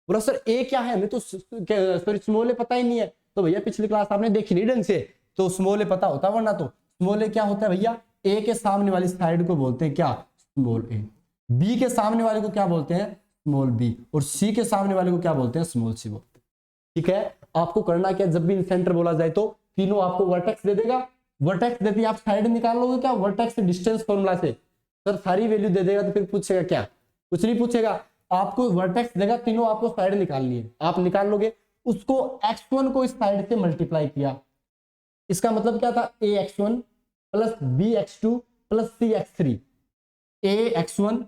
बोला सर ए क्या है? हमें तो सॉरी स्मॉल ए पता ही नहीं है। तो भैया पिछली क्लास आपने देखी नहीं ढंग से, तो स्मॉल ए पता होता, वरना तो स्मॉल ए क्या होता है भैया? ए के सामने वाली साइड को बोलते हैं क्या? स्मॉल ए। बी के सामने वाले को क्या बोलते हैं? Small B. और सी के सामने वाले को क्या बोलते हैं? स्मॉल सी बोलते हैं। ठीक है, आपको करना क्या? जब भी इन सेंटर बोला जाए तो तीनों आपको वर्टेक्स दे देगा। वर्टेक्स देती आप साइड निकाल लोगे क्या? वर्टेक्स डिस्टेंस फॉर्मूला से सर सारी वैल्यू दे देगा तो फिर पूछेगा क्या? कुछ नहीं पूछेगा, आपको वर्टेक्स देगा, तीनों आपको साइड निकालनी है, आप निकाल लोगे। उसको x1 को इस साइड से मल्टीप्लाई किया, इसका मतलब क्या था? ax1 plus bx2 plus cx3। ax1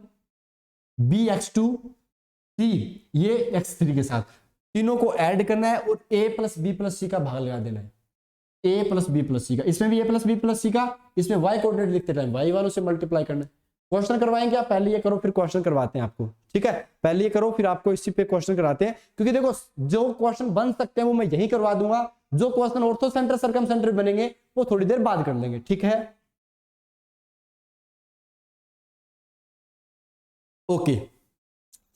bx2 c ये x3 के साथ तीनों को ऐड करना है और a plus b plus c का भाग लगा देना है। a plus b plus c का, इसमें भी a plus b plus c का, इसमें y कोऑर्डिनेट लिखते टाइम y वालों से मल्टीप्लाई करना है। क्वेश्चन करवाएंगे आप, पहले ये करो फिर क्वेश्चन करवाते हैं आपको, ठीक है। पहले ये करो फिर आपको इसी पे क्वेश्चन कराते हैं, क्योंकि देखो जो क्वेश्चन बन सकते हैं वो मैं यही करवा दूंगा। जो question ortho centre circum centre बनेंगे वो थोड़ी देर बाद कर लेंगे, ठीक है। ओके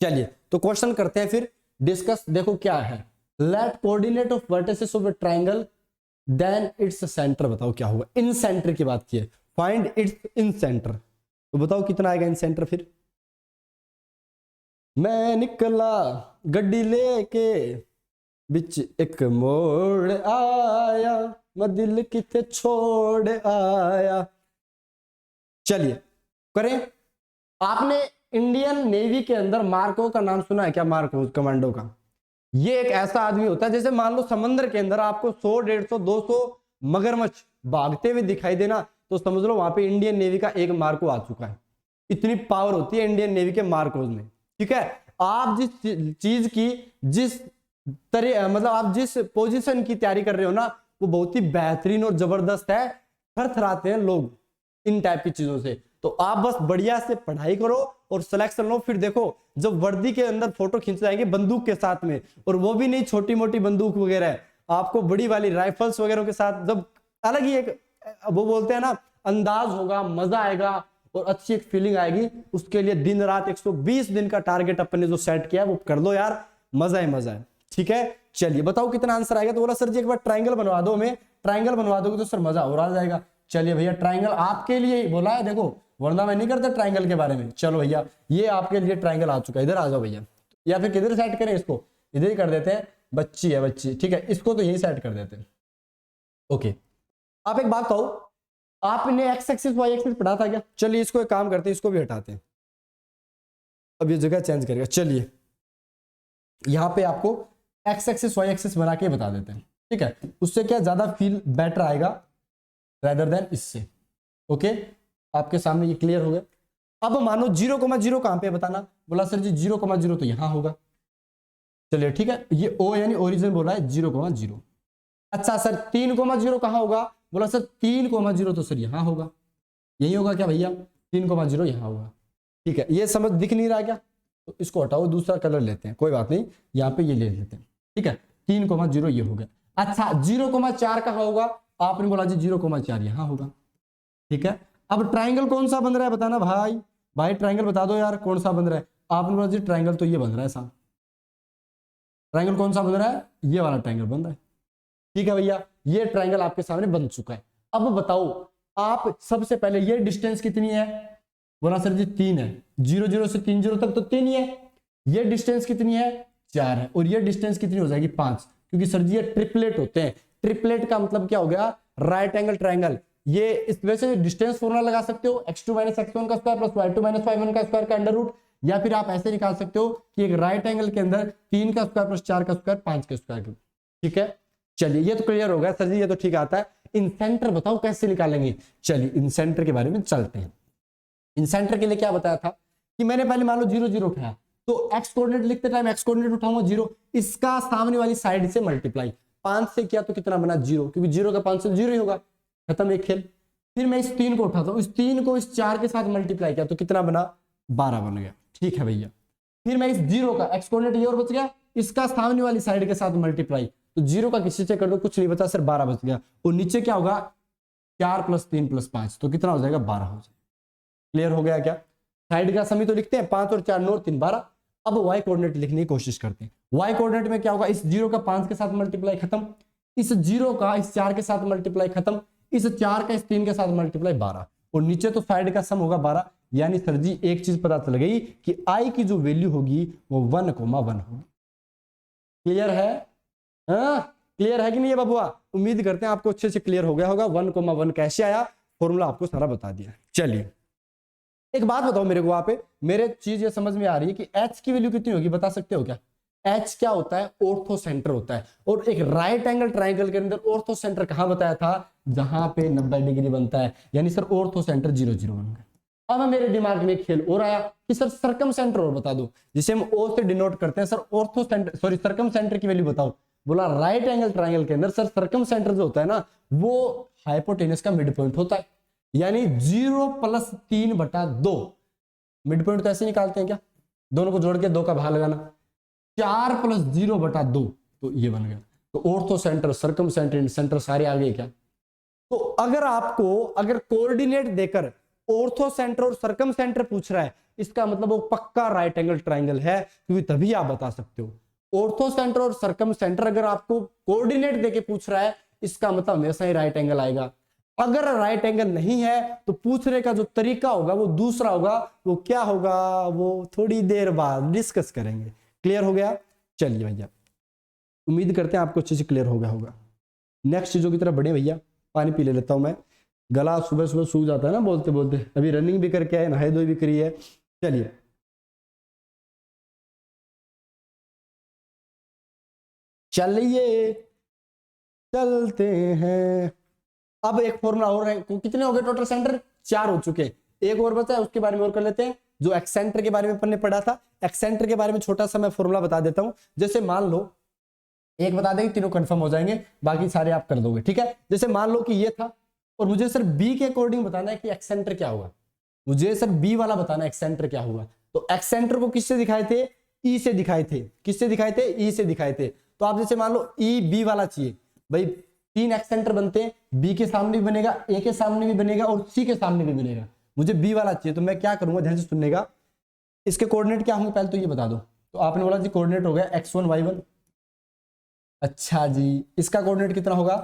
चलिए तो क्वेश्चन करते हैं फिर डिस्कस। देखो क्या है, let coordinate of vertices of a triangle then its centre. बताओ क्या होगा? इन सेंटर की बात की है, फाइंड इट्स इन सेंटर। तो बताओ कितना आएगा इन सेंटर फिर। मैं निकला गड्डी लेके बिच एक मोड़ आया, मैं दिल किते छोड़ आया। चलिए करें। आपने इंडियन नेवी के अंदर मार्को का नाम सुना है क्या? मार्को कमांडो का। ये एक ऐसा आदमी होता है, जैसे मान लो समंदर के अंदर आपको 100, 150, 200 मगरमच्छ भागते हुए दिखाई देना, तो समझ लो वहां पे इंडियन नेवी का एक मार्को आ चुका है। इतनी पावर होती है इंडियन नेवी के मार्कोज में। ठीक है, आप जिस चीज की जिस तरह मतलब आप जिस पोजीशन की तैयारी कर रहे हो ना, वो बहुत ही बेहतरीन और जबरदस्त है। थरथराते हैं लोग इन टाइप की चीजों से। तो आप बस बढ़िया से पढ़ाई करो और सिलेक्शन लो। फिर देखो जब वर्दी के अंदर फोटो खींच जाएंगे बंदूक के साथ में, और वो भी नहीं छोटी मोटी बंदूक वगैरह, आपको बड़ी वाली राइफल्स वगैरह के साथ, जब अलग ही एक वो बोलते हैं ना अंदाज होगा, मजा आएगा और अच्छी एक फीलिंग आएगी। उसके लिए दिन रात 120 दिन का टारगेट अपने जो सेट किया वो कर लो यार, मजा ही मजा है। ठीक है, चलिए बताओ कितना आंसर आएगा। तो बोला सर जी एक बार ट्रायंगल बनवा दो, मैं ट्रायंगल बनवा दोगे तो सर मजा और आ जाएगा। चलिए भैया ट्रायंगल आपके लिए ही बोला है, देखो वरना मैं नहीं करता ट्रायंगल के बारे में। चलो भैया ये आपके लिए ट्रायंगल आ चुका है, इधर आ जाओ भैया। या फिर किधर सेट करें इसको, इधर ही कर देते हैं। बच्ची है बच्ची, ठीक है, इसको तो यही सेट कर देते हैं। ओके, आप एक बात कहो, आपने एक्स एक्सिस वाई एक्सिस पढ़ा था क्या? चलिए इसको एक काम करते हैं, इसको भी हटाते हैं। अब ये जगह चेंज करेगा। चलिए यहां पे आपको एक्स एक्सिस वाई एक्सिस बना के बता देते हैं। ठीक है, उससे क्या ज्यादा फील बेटर आएगा रेदर देन इससे। ओके, आपके सामने ये क्लियर हो गया। अब मानो 0,0 कहां पे बताना? बोला सर जी 0,0 तो यहां होगा। चलिए ठीक है, ये ओ यानी ओरिजिन बोला है 0,0। अच्छा सर 3,0 कहां होगा? बोला सर 3,0 तो सर यहां होगा। यही होगा क्या भैया? 3,0 यहां होगा। ठीक है, ये समझ दिख नहीं रहा क्या? तो इसको हटाओ, दूसरा कलर लेते हैं, कोई बात नहीं, यहाँ पे ये ले लेते हैं। ठीक है, 3,0 ये हो गया। अच्छा 0,4 कहां होगा? आपने बोला जी 0,4 यहां होगा। ठीक है, अब ट्राइंगल कौन सा बन रहा है बताना भाई। भाई ट्राइंगल बता दो यार कौन सा बन रहा है। आपने बोला जी ट्राइंगल तो ये बन रहा है साहब। ट्राइंगल कौन सा बन रहा है? ये वाला ट्राइंगल बन रहा है। ठीक है भैया, ये ट्राइंगल आपके सामने बन चुका है। अब बताओ आप सबसे पहले ये डिस्टेंस कितनी है? बोला सर जी 3 है। 0,0 से 3,0 तक तो 3 ही है। ये डिस्टेंस कितनी है? 4 है। और ये डिस्टेंस कितनी हो जाएगी? 5, क्योंकि सर जी ये ट्रिपलेट होते हैं। ट्रिपलेट का मतलब क्या हो गया? Right angle triangle. ये इस वजह से डिस्टेंस फॉर्मूला लगा सकते हो, x2 - x1 का स्क्वायर प्लस y2 - y1 का स्क्वायर का अंडर रूट। या फिर आप ऐसे निकाल सकते हो कि एक राइट एंगल के अंदर 3 का स्क्वायर प्लस 4 का स्क्वायर 5 का स्क्वायर। ठीक है, चलिए ये तो क्लियर हो गया सर जी, ये तो ठीक आता है। इन सेंटर बताओ कैसे निकालेंगे। चलिए इन सेंटर के बारे में चलते हैं। इन सेंटर के लिए क्या बताया था कि मैंने पहले मान लो 0,0 उठाया, तो एक्स कोऑर्डिनेट लिखते टाइम एक्स कोऑर्डिनेट उठाऊंगा 0, इसका सामने वाली साइड से मल्टीप्लाई 5 से किया तो कितना बना? 0, क्योंकि 0 का 5 से 0 ही होगा, खत्म एक खेल। फिर मैं इस 3 को उठाता हूं, इस 3 को इस 4 के साथ मल्टीप्लाई किया तो कितना बना? 12 बन गया। ठीक है भैया, फिर मैं इस 0 का एक्स कोऑर्डिनेट ये और बच गया, इसका सामने वाली साइड के साथ मल्टीप्लाई, तो 0 का किसी से कर दो कुछ नहीं बचा सर, 12 बच गया। और नीचे क्या होगा? 4 + 3 + 5 तो कितना हो जाएगा? 12 हो जाएगा। क्लियर हो गया क्या? साइड का समी तो लिखते हैं 5 और 4 9 और 3 12। अब वाई कोऑर्डिनेट लिखने की कोशिश करते हैं। वाई कोऑर्डिनेट में क्या होगा? इस 0 का 5 के साथ मल्टीप्लाई खत्म, इस 0 का इस 4 के साथ मल्टीप्लाई खत्म, इस 4 का इस 3 के साथ मल्टीप्लाई 12, और नीचे तो साइड का सम होगा 12। यानी सर जी एक चीज पता चल गई कि आई की जो वैल्यू होगी वो 1,1 होगी। क्लियर है? क्लियर है कि नहीं है बबुआ? उम्मीद करते हैं आपको अच्छे से क्लियर हो गया होगा। 1,1 कैसे आया, फॉर्मूला आपको सारा बता दिया। चलिए एक बात बताओ मेरे को, वहां पे मेरे चीज ये समझ में आ रही है कि एच की वैल्यू कितनी होगी, बता सकते हो क्या? एच क्या होता है? ऑर्थो सेंटर होता है। और एक राइट एंगल ट्राइंगल के अंदर ऑर्थो सेंटर कहां बताया था? जहां पे 90 डिग्री बनता है। यानी सर ऑर्थो सेंटर 0,0 बन गया। अब मेरे दिमाग में खेल और आया कि सर सर्कम सेंटर और बता दो, जिसे हम ओ से डिनोट करते हैं। Sir ortho centre sorry circum centre की वैल्यू बताओ। बोला राइट एंगल ट्राइंगल के अंदर सर सर्कम सेंटर जो होता है ना, वो हाइपोटेनस का मिड पॉइंट होता है। यानी 0 + 3/2 मिड पॉइंट तो ऐसे निकालते हैं क्या? दोनों को जोड़ के 2 का भाग लगाना, 4 + 0/2 तो ये बन गया। तो ortho centre circum centre centre सारे आ गए क्या? तो अगर आपको अगर कोऑर्डिनेट देकर ऑर्थो सेंटर और सर्कम सेंटर पूछ रहा है, इसका मतलब वो पक्का राइट एंगल ट्राइंगल है, क्योंकि तभी आप बता सकते हो। ऑर्थो सेंटर और सर्कम सेंटर अगर आपको कोऑर्डिनेट देके पूछ रहा है, इसका मतलब हमेशा ही राइट एंगल आएगा। अगर राइट एंगल नहीं है तो पूछने का जो तरीका होगा वो दूसरा होगा। वो क्या होगा वो थोड़ी देर बाद डिस्कस करेंगे। क्लियर हो गया? चलिए भैया, उम्मीद करते हैं आपको अच्छे से क्लियर हो गया होगा। नेक्स्ट चीजों की तरफ बढ़े भैया। पानी पी लेता हूं मैं, गला सुबह सुबह सूख जाता है ना बोलते बोलते। अभी रनिंग भी करके आए, नहाई धोई भी करी है। चलिए चलिए चलते हैं। अब एक फॉर्मूला और है। कितने हो गए टोटल सेंटर? 4 हो चुके हैं। एक और बचा है, उसके बारे में और कर लेते हैं। जो एक्सेंटर के बारे में अपन ने पढ़ा था, एक्सेंटर के बारे में छोटा सा मैं फॉर्मूला बता देता हूं। जैसे मान लो एक बता देंगे, तीनों कंफर्म हो जाएंगे, बाकी सारे आप कर दोगे। ठीक है, जैसे मान लो कि ये था और मुझे सर बी के अकॉर्डिंग बताना है कि एक्सेंटर क्या हुआ। मुझे सर बी वाला बताना है एक्सेंटर क्या हुआ। तो एक्सेंटर को किससे दिखाए थे? ई से दिखाए थे। किससे दिखाए थे? ई से दिखाए थे। तो आप जैसे मान लो ई बी वाला चाहिए भाई, 3 एक्सेंटर बनते हैं, बी के सामने भी बनेगा, ए के सामने भी बनेगा और सी के सामने भी बनेगा। मुझे बी वाला चाहिए, तो मैं क्या करूंगा, ध्यान से सुननेगा। इसके कोऑर्डिनेट क्या होंगे पहले तो ये बता दो। तो आपने बोला जी कोऑर्डिनेट हो गया x1 y1। अच्छा जी, इसका कोऑर्डिनेट कितना होगा?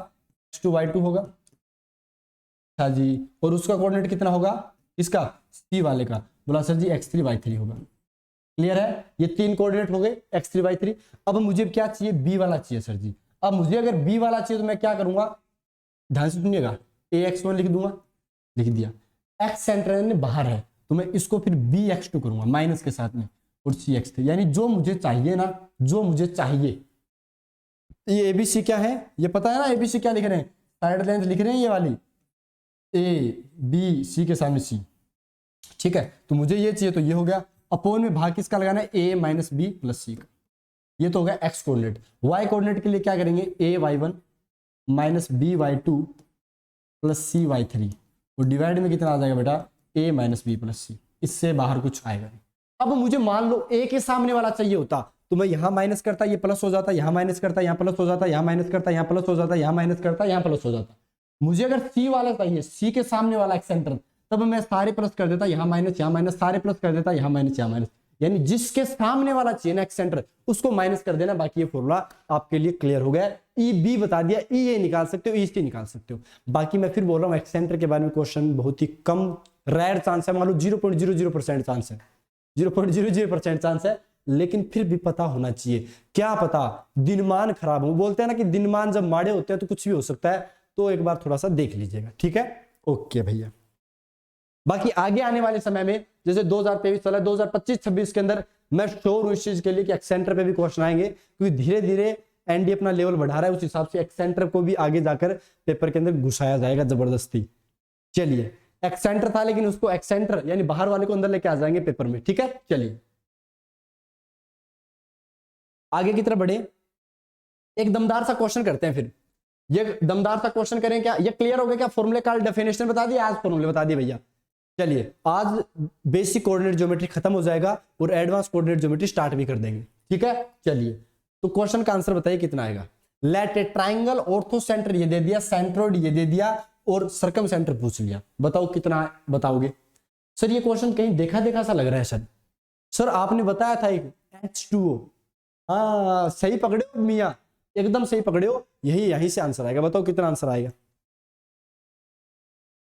x2 y2 होगा। अच्छा जी, और उसका कोऑर्डिनेट कितना होगा? इसका सी वाले का बोला सर जी x3 y3 होगा। क्लियर है? ये 3 कोऑर्डिनेट हो गए x3 y3। अब मुझे क्या चाहिए? बी वाला चाहिए सर जी। अब मुझे अगर बी वाला चाहिए तो मैं क्या करूंगा, ध्यान से सुनिएगा। ax1 लिख दूंगा, लिख दिया। x सेंटर बाहर है तो मैं इसको फिर bx2 करूंगा माइनस के साथ में, और cx3। यानी जो मुझे चाहिए ना, जो मुझे चाहिए। ये एबीसी क्या है ये पता है ना? एबीसी क्या लिख रहे हैं? साइड लेंथ लिख रहे हैं ये वाली, ए बी सी के सामने सी। ठीक है, तो मुझे ये चाहिए तो ये हो गया। अपोन में भाग किसका लगाना है? a माइनस बी प्लस सी का। ये तो हो गया x कोऑर्डिनेट। y कोऑर्डिनेट के लिए क्या करेंगे? a y1 minus B y2 plus C y3, और डिवाइड में कितना आ जाएगा बेटा? a minus B plus C. इससे बाहर कुछ आएगा नहीं। अब मुझे मान लो a के सामने वाला चाहिए होता तो मैं यहां माइनस करता, ये प्लस हो जाता, यहां माइनस करता, यहां प्लस हो जाता, यहां माइनस करता, यहां प्लस हो जाता, यहां माइनस करता, यहां प्लस हो जाता। मुझे अगर सी वाला चाहिए, सी के सामने वाला एक्सेंटर, तब मैं सारे प्लस कर देता, यहां माइनस, सारे प्लस कर देता, यहां माइनस। यानी जिसके सामने वाला चाहिए ना एक्सेंटर, उसको माइनस कर देना। बाकी ये फॉर्मूला आपके लिए क्लियर हो गया। ई बी बता दिया, ई ए निकाल सकते हो, ई सी निकाल सकते हो। बाकी मैं फिर बोल रहा हूँ एक्सेंटर के बारे में क्वेश्चन बहुत ही कम, रेयर चांस है, मान लो 0.00% चांस है, 0.00% चांस है, लेकिन फिर भी पता होना चाहिए। क्या पता दिनमान खराब हो, बोलते हैं ना कि दिनमान जब माड़े होते हैं तो कुछ भी हो सकता है। तो एक बार थोड़ा सा देख लीजिएगा। ठीक है, ओके भैया। बाकी आगे आने वाले समय में जैसे 2023 चला, 2025-26 के अंदर मैं श्योर हूं इस चीज के लिए कि एक्सेंटर पे भी क्वेश्चन आएंगे, क्योंकि धीरे धीरे एनडी अपना लेवल बढ़ा रहा है। उस हिसाब से एक्सेंटर को भी आगे जाकर पेपर के अंदर घुसाया जाएगा जबरदस्ती। चलिए, एक्सेंटर था लेकिन उसको एक्सेंटर यानी बाहर वाले को अंदर लेके आ जाएंगे पेपर में। ठीक है, चलिए आगे की तरफ बढ़े। एक दमदार सा क्वेश्चन करते हैं फिर। ये दमदार सा क्वेश्चन करें क्या? ये क्लियर हो गया क्या? फॉर्मूले का डेफिनेशन बता दिया, आज फॉर्मूले बता दिए भैया। चलिए, आज बेसिक कोऑर्डिनेट ज्योमेट्री खत्म हो जाएगा और एडवांस कोऑर्डिनेट ज्योमेट्री स्टार्ट भी कर देंगे। ठीक है, चलिए तो क्वेश्चन का आंसर बताइए कितना आएगा। Let a triangle orthocentre ये दे दिया, सेंट्रोइड ये दे दिया और सर्कम सेंटर पूछ लिया। बताओ कितना बताओगे? सर ये क्वेश्चन कहीं देखा देखा सा लग रहा है सर आपने बताया था एक H2O। हाँ सही पकड़े हो मियां, एकदम सही पकड़े हो, यहीं से आंसर आएगा। बताओ कितना आंसर आएगा?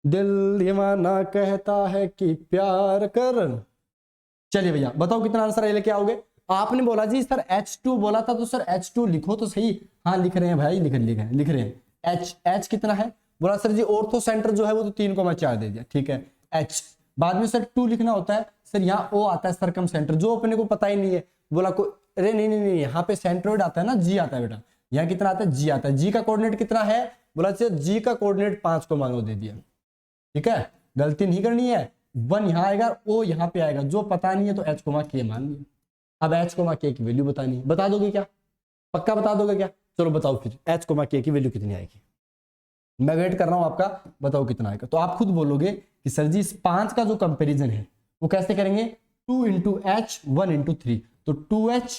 दिल दीवाना कहता है कि प्यार कर। चलिए भैया बताओ कितना आंसर लेके आओगे? आपने बोला जी सर H2 बोला था, तो सर H2 लिखो तो सही। हाँ लिख रहे हैं भाई, लिख रहे हैं। H कितना है? बोला सर जी ऑर्थो सेंटर जो है वो तो 3,4 दे दिया। ठीक है, H बाद में सर 2 लिखना होता है। सर यहाँ O आता है सर्कम सेंटर, जो अपने को पता ही नहीं है। बोला को अरे नहीं, यहाँ पे सेंट्रोइड आता है ना, G आता है बेटा। यहाँ कितना आता है? G आता है। G का कोऑर्डिनेट कितना है? बोला सर G का कोऑर्डिनेट 5 को मांगो, दे दिया। ठीक है, गलती नहीं करनी है। 1 यहाँ आएगा, O यहाँ पे आएगा, जो पता नहीं है तो H, K मान लिया। अब H, K की वैल्यू बतानी है, बता दोगे क्या? पक्का बता दोगे क्या? चलो बताओ फिर H, K की वैल्यू कितनी आएगी? मैं वेट कर रहा हूं आपका, बताओ कितना आएगा। तो आप खुद बोलोगे कि सर जी इस 5 का जो कंपैरिजन है वो कैसे करेंगे? 2 इंटू एच 1 इंटू 3, तो 2h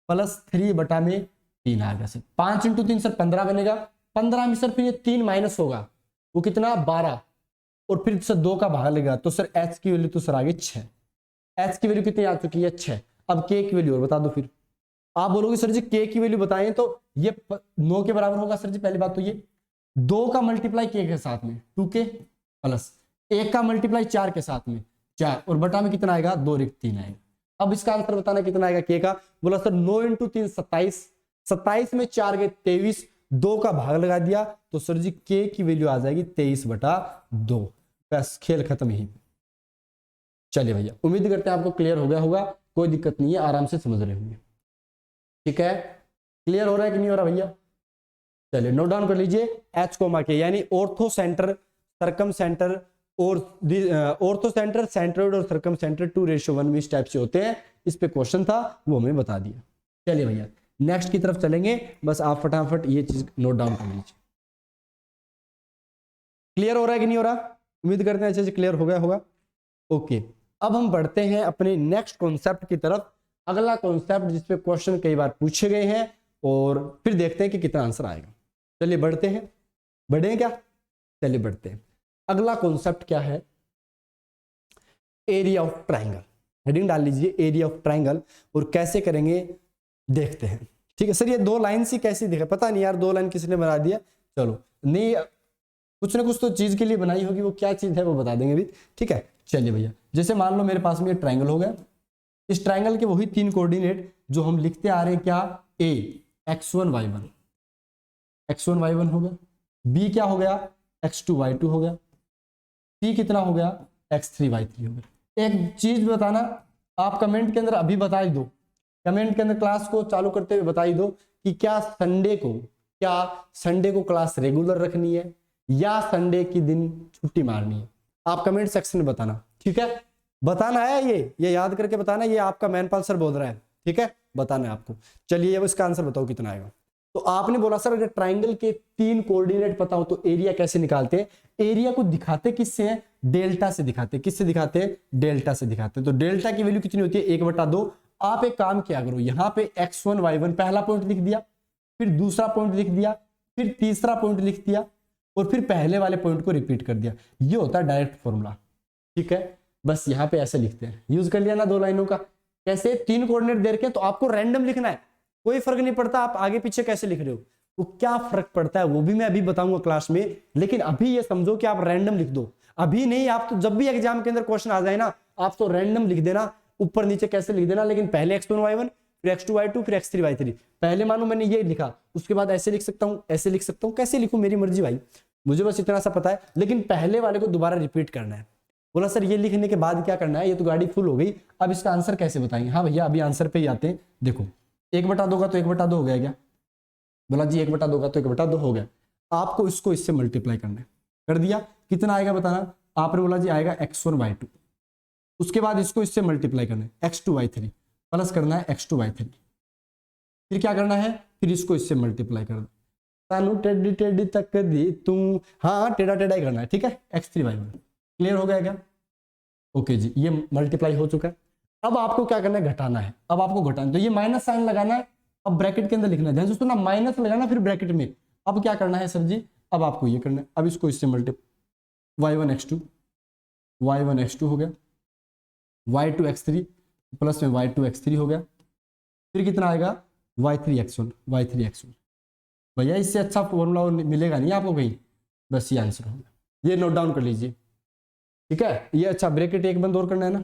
प्लस 3 बटा में 3 आएगा सर। 5 इंटू 3 सर 15 बनेगा। 15 में सर फिर ये 3 माइनस होगा, वो कितना? 12, और फिर सर 2 का भाग लगेगा, तो सर h की वैल्यू तो सर आगे 6। h की वैल्यू कितनी आ चुकी है? 6। अब k की वैल्यू और बता दो। फिर आप बोलोगे सर जी k की वैल्यू बताएं तो ये 9 के बराबर होगा सर जी। पहली बात तो ये 2 का मल्टीप्लाई के साथ में 2k प्लस 1 का मल्टीप्लाई 4 के साथ में 4 और बटा में कितना आएगा 2 × 3 आएगा। अब इसका आंसर बताना कितना आएगा के का। बोला सर 9 × 3 27, 27 में 4 गए 23, 2 का भाग लगा दिया तो सर जी के की वैल्यू आ जाएगी 23/2। बस खेल खत्म ही। चलिए भैया, उम्मीद करते हैं आपको क्लियर हो गया होगा, कोई दिक्कत नहीं है, आराम से समझ रहे होंगे। ठीक है, क्लियर हो रहा है कि नहीं हो रहा भैया? चलिए नोट डाउन कर लीजिए एच कोमा के, यानी ऑर्थो सेंटर, सरकम सेंटर और ऑर्थो सेंटर, सेंट्रोइड और सरकम सेंटर 2:1 इस टाइप से होते हैं। इस पे क्वेश्चन था, वो हमें बता दिया। चलिए भैया नेक्स्ट की तरफ चलेंगे, बस आप फटाफट ये चीज नोट डाउन कर लीजिए। क्लियर हो रहा है कि नहीं हो रहा? उम्मीद करते हैं अच्छे से क्लियर हो गया होगा। ओके, अब हम बढ़ते हैं अपने नेक्स्ट कॉन्सेप्ट की तरफ, अगला कॉन्सेप्ट जिसपे क्वेश्चन कई बार पूछे गए हैं और फिर देखते हैं कि कितना आंसर आएगा। चलिए बढ़ते हैं, बढ़े क्या? चलिए बढ़ते हैं। अगला कॉन्सेप्ट क्या है? Area of triangle. हेडिंग डाल लीजिए एरिया ऑफ ट्राइंगल, और कैसे करेंगे देखते हैं। ठीक है सर, ये 2 लाइन सी कैसी दिखे? पता नहीं यार, 2 लाइन किसने बना दिया। चलो नहीं, कुछ ना कुछ तो चीज के लिए बनाई होगी, वो क्या चीज है वो बता देंगे अभी। ठीक है, चलिए भैया, जैसे मान लो मेरे पास में ये ट्राइंगल हो गया, इस ट्राइंगल के वही 3 कोऑर्डिनेट जो हम लिखते आ रहे हैं, क्या? ए x1 y1, x1 y1 हो गया, बी क्या हो गया? x2 y2 हो गया, सी कितना हो गया? x3 y3 हो गया। एक चीज बताना, आप कमेंट के अंदर अभी बता ही दो, कमेंट के अंदर क्लास को चालू करते हुए बता ही दो कि क्या संडे को क्लास रेगुलर रखनी है या संडे की दिन छुट्टी मारनी है। आप कमेंट सेक्शन में बताना, ठीक है? बताना है, ये याद करके बताना, ये आपका मैनपाल सर बोल रहा है, ठीक है? बताना है आपको। चलिए अब इसका आंसर बताओ कितना आएगा। तो आपने बोला सर अगर ट्राइंगल के 3 कोऑर्डिनेट पता हो तो एरिया कैसे निकालते हैं? एरिया को दिखाते किससे हैं? डेल्टा से दिखाते। किससे दिखाते हैं? डेल्टा से दिखाते हैं। तो डेल्टा की वैल्यू कितनी होती है? 1/2। आप एक काम किया करो, यहाँ पे x1 y1 पहला पॉइंट लिख दिया, फिर दूसरा पॉइंट लिख दिया, फिर तीसरा पॉइंट लिख दिया, और फिर पहले वाले पॉइंट को रिपीट कर दिया। ये होता है डायरेक्ट फॉर्मूला, ठीक है? बस यहाँ पे ऐसे लिखते हैं, यूज कर लिया ना 2 लाइनों का। कैसे? 3 कोऑर्डिनेट दे रखे हैं तो आपको रैंडम लिखना है, कोई फर्क नहीं पड़ता आप आगे पीछे कैसे लिख रहे हो, वो क्या फर्क पड़ता है वो भी मैं अभी बताऊंगा क्लास में। लेकिन अभी ये समझो कि आप रैंडम लिख दो, अभी नहीं, आप तो जब भी एग्जाम के अंदर क्वेश्चन आ जाए ना, आप तो रैंडम लिख देना, ऊपर नीचे कैसे लिख देना, लेकिन पहले x1 y1, फिर x2 y2, फिर x3 y3। पहले मानो मैंने ये लिखा, उसके बाद ऐसे लिख सकता हूँ, ऐसे लिख सकता हूँ, कैसे लिखूं मेरी मर्जी भाई, मुझे बस इतना सा पता है। लेकिन पहले वाले को दोबारा रिपीट करना है। बोला सर ये लिखने के बाद क्या करना है? ये तो गाड़ी फुल हो गई, अब इसका आंसर कैसे बताएंगे? हाँ भैया अभी आंसर पे ही आते हैं। देखो 1/2 का तो 1/2 हो गया क्या? बोला जी 1/2 का तो 1/2 हो गया। आपको इसको इससे मल्टीप्लाई करना है, कर दिया, कितना आएगा बताना? आपने बोला जी आएगा x1 y2, उसके बाद इसको इससे मल्टीप्लाई करना है x2 y3, प्लस करना है x2 y3, फिर क्या करना है? फिर इसको इससे मल्टीप्लाई करना, सानू टेढ़ी टेढ़ी तक दी तू, हाँ टेढ़ा टेढ़ा ही करना है, ठीक है? x3 y1 क्लियर हो गया क्या? ओके जी, ये मल्टीप्लाई हो चुका है। अब आपको क्या करना है? घटाना है। अब आपको घटाना है तो ये माइनस साइन लगाना है, अब ब्रैकेट के अंदर लिखना है, ध्यान से सुनना, माइनस लगाना फिर ब्रैकेट में। अब क्या करना है सर जी? अब आपको ये करना है, अब इसको इससे मल्टीप्लाई, y1 x2 हो गया, y2 x3 प्लस में y2 x3 हो गया, फिर कितना आएगा? y3 x1। भैया इससे अच्छा फॉर्मूला मिलेगा नहीं आपको कहीं, बस ये आंसर होगा। ये नोट डाउन कर लीजिए, ठीक है? ये अच्छा ब्रैकेट एक बंद और करना है ना,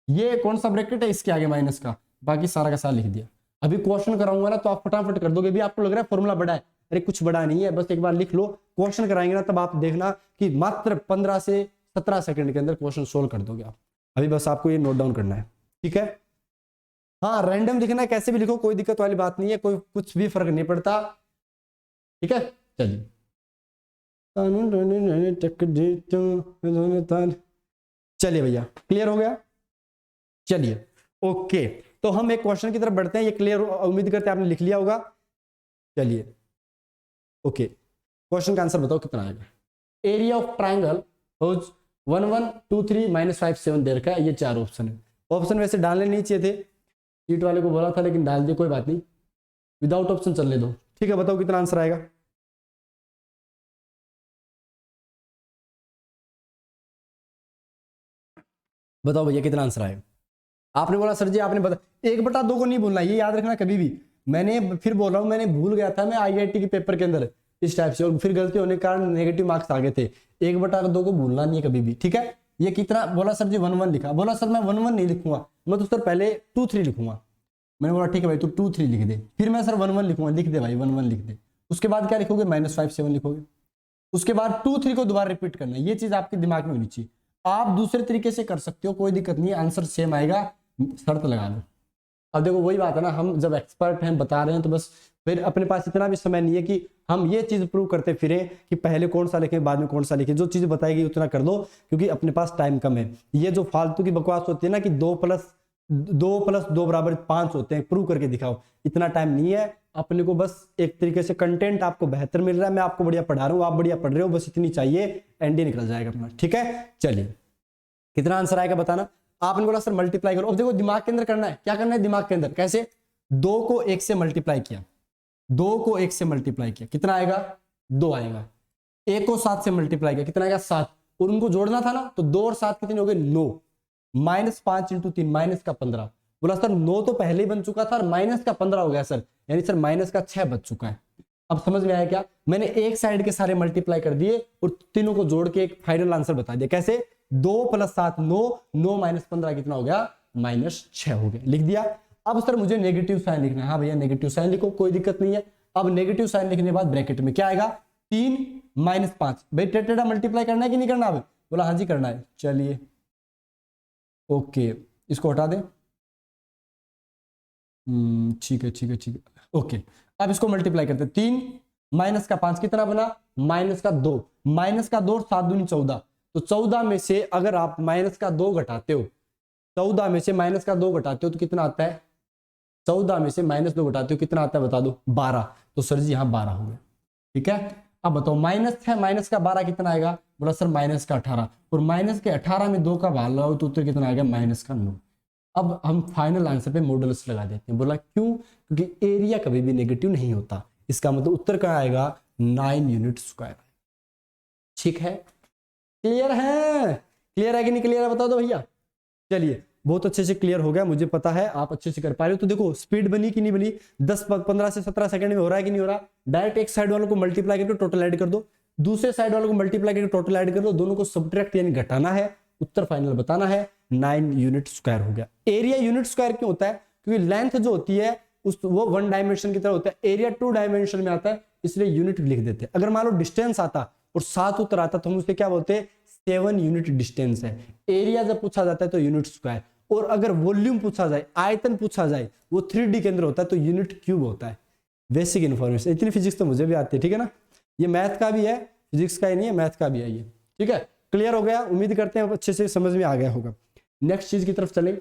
ये कौन सा ब्रैकेट है? इसके आगे माइनस का, बाकी सारा का सारा लिख दिया। अभी क्वेश्चन कराऊंगा ना तो आप फटाफट कर दोगे। भी आपको लग रहा है फॉर्मूला बड़ा है, अरे कुछ बड़ा नहीं है, बस एक बार लिख लो। क्वेश्चन कराएंगे ना तब आप देखना कि मात्र 15 से 17 सेकंड के अंदर क्वेश्चन सोल्व कर दोगे आप। अभी बस आपको ये नोट डाउन करना है, ठीक है? हाँ रैंडम लिखना है, कैसे भी लिखो, कोई दिक्कत वाली बात नहीं है, कोई कुछ भी फर्क नहीं पड़ता, ठीक है? चलिए भैया क्लियर हो गया। चलिए ओके, तो हम एक क्वेश्चन की तरफ बढ़ते हैं। ये क्लियर, उम्मीद करते हैं आपने लिख लिया होगा। चलिए ओके, क्वेश्चन का आंसर बताओ कितना आएगा? एरिया ऑफ ट्राइंगल 1 1 2 3 -5 7 दे रखा है। ये 4 ऑप्शन है। ऑप्शन वैसे डालने नहीं चाहिए थे, सीट वाले को बोला था, लेकिन डाल दिए, कोई बात नहीं, विदाउट ऑप्शन चलने दो, ठीक है? बताओ कितना आंसर आएगा? बताओ भैया कितना आंसर आएगा? आपने बोला सर जी आपने बता 1/2 को नहीं भूलना, ये याद रखना कभी भी। मैंने फिर बोल रहा हूं, मैंने भूल गया था मैं IIT के पेपर के अंदर, इस टाइप से, और फिर गलती होने के कारण नेगेटिव मार्क्स आ गए थे। 1/2 को भूलना नहीं है कभी भी, ठीक है। ये कितना बोला सर जी 1 1 लिखा, बोला सर मैं 1 1 नहीं लिखूंगा, मैं तो सर पहले 2 3 लिखूंगा। मैंने बोला ठीक है भाई, तो 2 3 लिख दे, फिर मैं सर 1 1 लिखूंगा, लिख दे भाई 1 1 लिख दे। उसके बाद क्या लिखोगे, -5 7 लिखोगे। उसके बाद 2 3 को दोबारा रिपीट करना है, ये चीज आपके दिमाग में होनी चाहिए। आप दूसरे तरीके से कर सकते हो, कोई दिक्कत नहीं है, आंसर सेम आएगा, शर्त लगा लो। अब देखो वही बात है ना, हम जब एक्सपर्ट हैं बता रहे हैं तो बस फिर अपने पास इतना भी समय नहीं है कि हम ये चीज प्रूव करते फिरे कि पहले कौन सा लिखें बाद में कौन सा लिखें। जो चीज बताएगी उतना कर दो, क्योंकि अपने पास टाइम कम है। ये जो फालतू की बकवास होती है ना कि 2 + 2 = 5 होते हैं, प्रूव करके दिखाओ, इतना टाइम नहीं है अपने को। बस एक तरीके से कंटेंट आपको बेहतर मिल रहा है, मैं आपको बढ़िया पढ़ा रहा हूँ, आप बढ़िया पढ़ रहे हो, बस इतनी चाहिए, एंड निकल जाएगा अपना, ठीक है। चलिए कितना आंसर आएगा बताना। आपने बोला सर मल्टीप्लाई करो, अब देखो दिमाग के अंदर करना है, क्या करना है दिमाग के अंदर, कैसे 2 को 1 से मल्टीप्लाई किया, 2 को 1 से मल्टीप्लाई किया, कितना आएगा 2 आएगा। 1 को 7 से मल्टीप्लाई किया, कितना आएगा 7, और उनको जोड़ना था ना, तो 2 और 7 कितने हो गए 9, -5 × 3 -15। बोला सर 9 तो पहले ही बन चुका था और -15 हो गया सर, यानी सर -6 बच चुका है। अब समझ में आया क्या, मैंने एक साइड के सारे मल्टीप्लाई कर दिए और तीनों को जोड़ के एक फाइनल आंसर बता दिया, कैसे 2 + 7 9, 9 - 15 कितना हो गया -6 हो गया, लिख दिया। अब सर मुझे नेगेटिव साइन लिखना है, हाँ भैया नेगेटिव साइन लिखो, कोई दिक्कत नहीं है। अब नेगेटिव साइन लिखने के बाद ब्रैकेट में क्या आएगा 3 - 5, भाई टेढ़ा मल्टीप्लाई करना है कि नहीं करना, बोला हाँ जी करना है, चलिए ओके इसको हटा दें, ठीक है ठीक है ठीक है ओके। अब इसको मल्टीप्लाई करते हैं, 3 - 5 कितना बना -2, -2 7 दूनी 14, तो 14 में से अगर आप -2 घटाते हो, 14 में से -2 घटाते हो तो कितना आता है, 14 में से -2 घटाते हो कितना आता है बता दो 12, तो सर जी यहाँ 12 हो गया, ठीक है। अब बताओ -12 कितना आएगा, बोला सर -18, और -18 में 2 का भाग लगाओ तो उत्तर कितना आएगा -9। अब हम फाइनल आंसर पे मॉडुलस लगा देते हैं, बोला क्यों, क्योंकि एरिया कभी भी नेगेटिव नहीं होता, इसका मतलब उत्तर क्या आएगा 9 यूनिट स्क्वायर, ठीक है। क्लियर है, क्लियर है कि नहीं क्लियर है बता दो भैया। चलिए बहुत अच्छे से क्लियर हो गया, मुझे पता है आप अच्छे से कर पा रहे हो। तो देखो स्पीड बनी कि नहीं बनी, 10 15 से 17 सेकंड में हो रहा है कि नहीं हो रहा। डायरेक्ट एक साइड वालों को मल्टीप्लाई करके टोटल ऐड कर दो, दूसरे साइड वालों को मल्टीप्लाई करके टोटल ऐड कर दो, दोनों को सब्ट्रैक्ट यानी घटाना है, उत्तर फाइनल बताना है, 9 यूनिट स्क्वायर हो गया। एरिया यूनिट स्क्वायर क्यों होता है, क्योंकि लेंथ जो होती है उस वो 1 डायमेंशन की तरह होता है, एरिया 2 डायमेंशन में आता है, इसलिए यूनिट लिख देते हैं। अगर मान लो डिस्टेंस आता और 7 उत्तर आता तो हम उसे क्या बोलते हैं 7 यूनिट डिस्टेंस है। एरिया जब पूछा जाता है तो यूनिट स्क्वायर, और अगर वॉल्यूम पूछा जाए, आयतन पूछा जाए, वो 3D के अंदर होता है तो यूनिट क्यूब होता है। बेसिक इन्फॉर्मेशन, इतनी फिजिक्स तो मुझे भी आती है, ठीक है ना। ये मैथ का भी है, फिजिक्स का ही नहीं है, मैथ का भी है ये, ठीक है। क्लियर हो गया, उम्मीद करते हैं अच्छे से समझ में आ गया होगा। नेक्स्ट चीज की तरफ चलें,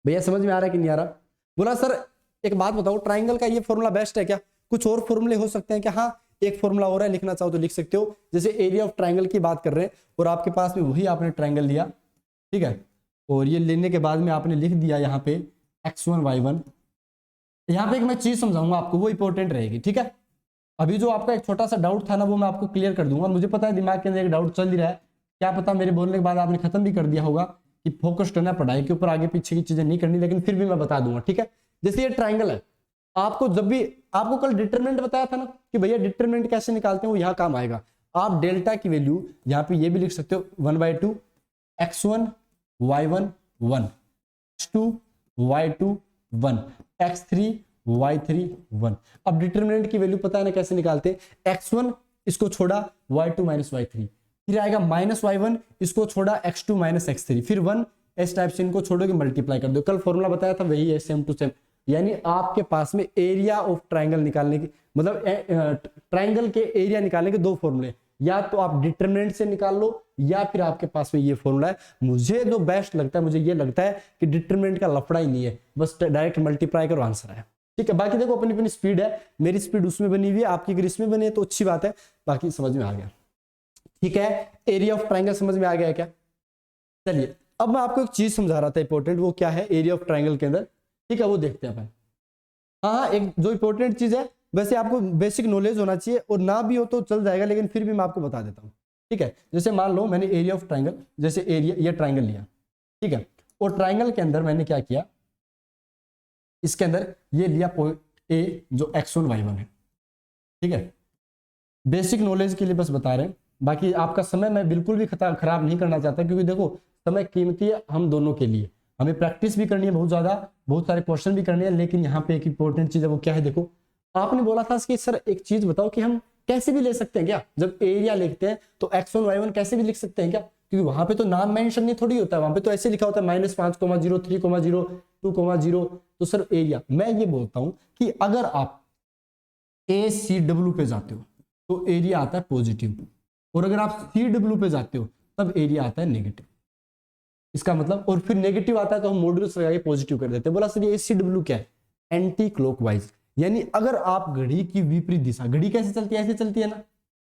भैया समझ में आ रहा है कि नहीं आ रहा। बोला सर एक बात बताओ, ट्राइंगल का ये फॉर्मूला बेस्ट है क्या, कुछ और फॉर्मूले हो सकते हैं क्या, हाँ एक फॉर्मूला और है, लिखना चाहो तो लिख सकते हो। जैसे एरिया ऑफ ट्राइंगल की बात कर रहे हैं और आपके पास में वही आपने ट्राइंगल लिया, ठीक है, और ये लेने के बाद में आपने लिख दिया यहाँ पे x1 y1। यहाँ पे एक मैं चीज समझाऊंगा आपको, वो इंपॉर्टेंट रहेगी, ठीक है। अभी जो आपका एक छोटा सा डाउट था ना, वो मैं आपको क्लियर कर दूंगा। मुझे पता है दिमाग के अंदर एक डाउट चल ही रहा है, क्या पता मेरे बोलने के बाद आपने खत्म भी कर दिया होगा कि फोकस करना पढ़ाई के ऊपर, आगे पीछे की चीजें नहीं करनी, लेकिन फिर भी मैं बता दूंगा, ठीक है। जैसे ये ट्राइंगल है, आपको जब भी आपको कल डिटरमिनेंट बताया था ना कि भैया डिटरमिनेंट कैसे निकालते हैं, वो यहाँ काम आएगा। आप डेल्टा की वैल्यू यहाँ पे ये भी लिख सकते हो 1/2 x1 y1 1, x2 y2 1, x3 y3 1। अब डिटरमिनेंट की वैल्यू पता है ना कैसे निकालते हैं, x1 इसको छोड़ा y2 - y3, फिर आएगा -y1 इसको छोड़ा x2 - x3, फिर 1, इस टाइप से इनको छोड़ोगे मल्टीप्लाई कर दो। कल फॉर्मूला बताया था वही है, सेम टू सेम। यानी आपके पास में एरिया ऑफ ट्राइंगल निकालने की, मतलब ट्राइंगल के एरिया निकालने के 2 फॉर्मूले, या तो आप डिटरमिनेंट से निकाल लो या फिर आपके पास में ये फॉर्मूला है। मुझे जो बेस्ट लगता है, मुझे ये लगता है कि डिटरमिनेंट का लफड़ा ही नहीं है, बस डायरेक्ट मल्टीप्लाई करो आंसर है, ठीक है। बाकी देखो अपनी अपनी स्पीड है, मेरी स्पीड उसमें बनी हुई है, आपकी अगर इसमें बनी है तो अच्छी बात है, बाकी समझ में आ गया, ठीक है। एरिया ऑफ ट्राइंगल समझ में आ गया क्या। चलिए अब मैं आपको एक चीज समझा रहा था इंपॉर्टेंट, वो क्या है एरिया ऑफ ट्राइंगल के अंदर, ठीक है, वो देखते हैं अपन। हाँ एक जो इंपॉर्टेंट चीज है, वैसे आपको बेसिक नॉलेज होना चाहिए, और ना भी हो तो चल जाएगा, लेकिन फिर भी मैं आपको बता देता हूँ, ठीक है। जैसे मान लो मैंने एरिया ऑफ ट्राइंगल, जैसे एरिया ये ट्राइंगल लिया, ठीक है, और ट्राइंगल के अंदर मैंने क्या किया, इसके अंदर ये लिया पॉइंट ए जो x1 y1 है, ठीक है, बेसिक नॉलेज के लिए बस बता रहे हैं, बाकी आपका समय मैं बिल्कुल भी खराब नहीं करना चाहता, क्योंकि देखो समय कीमती है हम दोनों के लिए, हमें प्रैक्टिस भी करनी है बहुत ज्यादा, बहुत सारे क्वेश्चन भी करने हैं। लेकिन यहाँ पे एक इंपॉर्टेंट चीज है, वो क्या है, देखो आपने बोला था कि सर एक चीज बताओ कि हम कैसे भी ले सकते हैं क्या, जब एरिया लिखते हैं तो x1 y1 कैसे भी लिख सकते हैं क्या, क्योंकि वहां पे तो नाम मेंशन नहीं थोड़ी होता है, वहां पे तो ऐसे लिखा होता है -5,0 3,0 2,0। तो सर एरिया, मैं ये बोलता हूं कि अगर आप ACW पे जाते हो तो एरिया आता है पॉजिटिव, और अगर आप CW पे जाते हो तब एरिया आता है नेगेटिव। इसका मतलब, और फिर नेगेटिव आता है तो हम मॉड्यूलस लगा के पॉजिटिव कर देते हैं। बोला सर ये ACW क्या है, एंटी क्लॉकवाइज, यानी अगर आप घड़ी की विपरीत दिशा, घड़ी कैसे चलती है, ऐसे चलती है ना,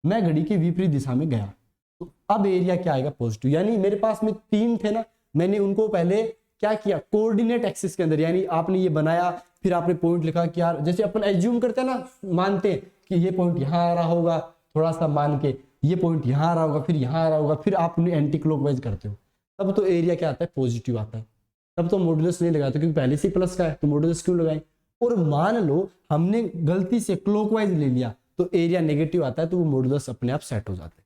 मैं घड़ी की विपरीत दिशा में गया तो अब एरिया क्या आएगा, पॉजिटिव। यानी मेरे पास में 3 थे ना, मैंने उनको पहले क्या किया, कोऑर्डिनेट एक्सिस के अंदर, यानी आपने ये बनाया, फिर आपने पॉइंट लिखा कि यार जैसे अपन एज्यूम करते हैं ना, मानते हैं कि ये पॉइंट यहाँ आ रहा होगा, थोड़ा सा मान के ये पॉइंट यहाँ आ रहा होगा, फिर यहाँ आ रहा होगा, फिर आप एंटी क्लॉकवाइज करते हो, तब तो एरिया क्या आता है, पॉजिटिव आता है। तब तो मॉड्यूलस नहीं लगाते, क्योंकि पहले से प्लस का है तो मॉड्यूलस क्यों लगाए। और मान लो हमने गलती से क्लॉकवाइज ले लिया तो एरिया नेगेटिव आता है, तो वो मॉड्यूलस अपने आप सेट हो जाते हैं।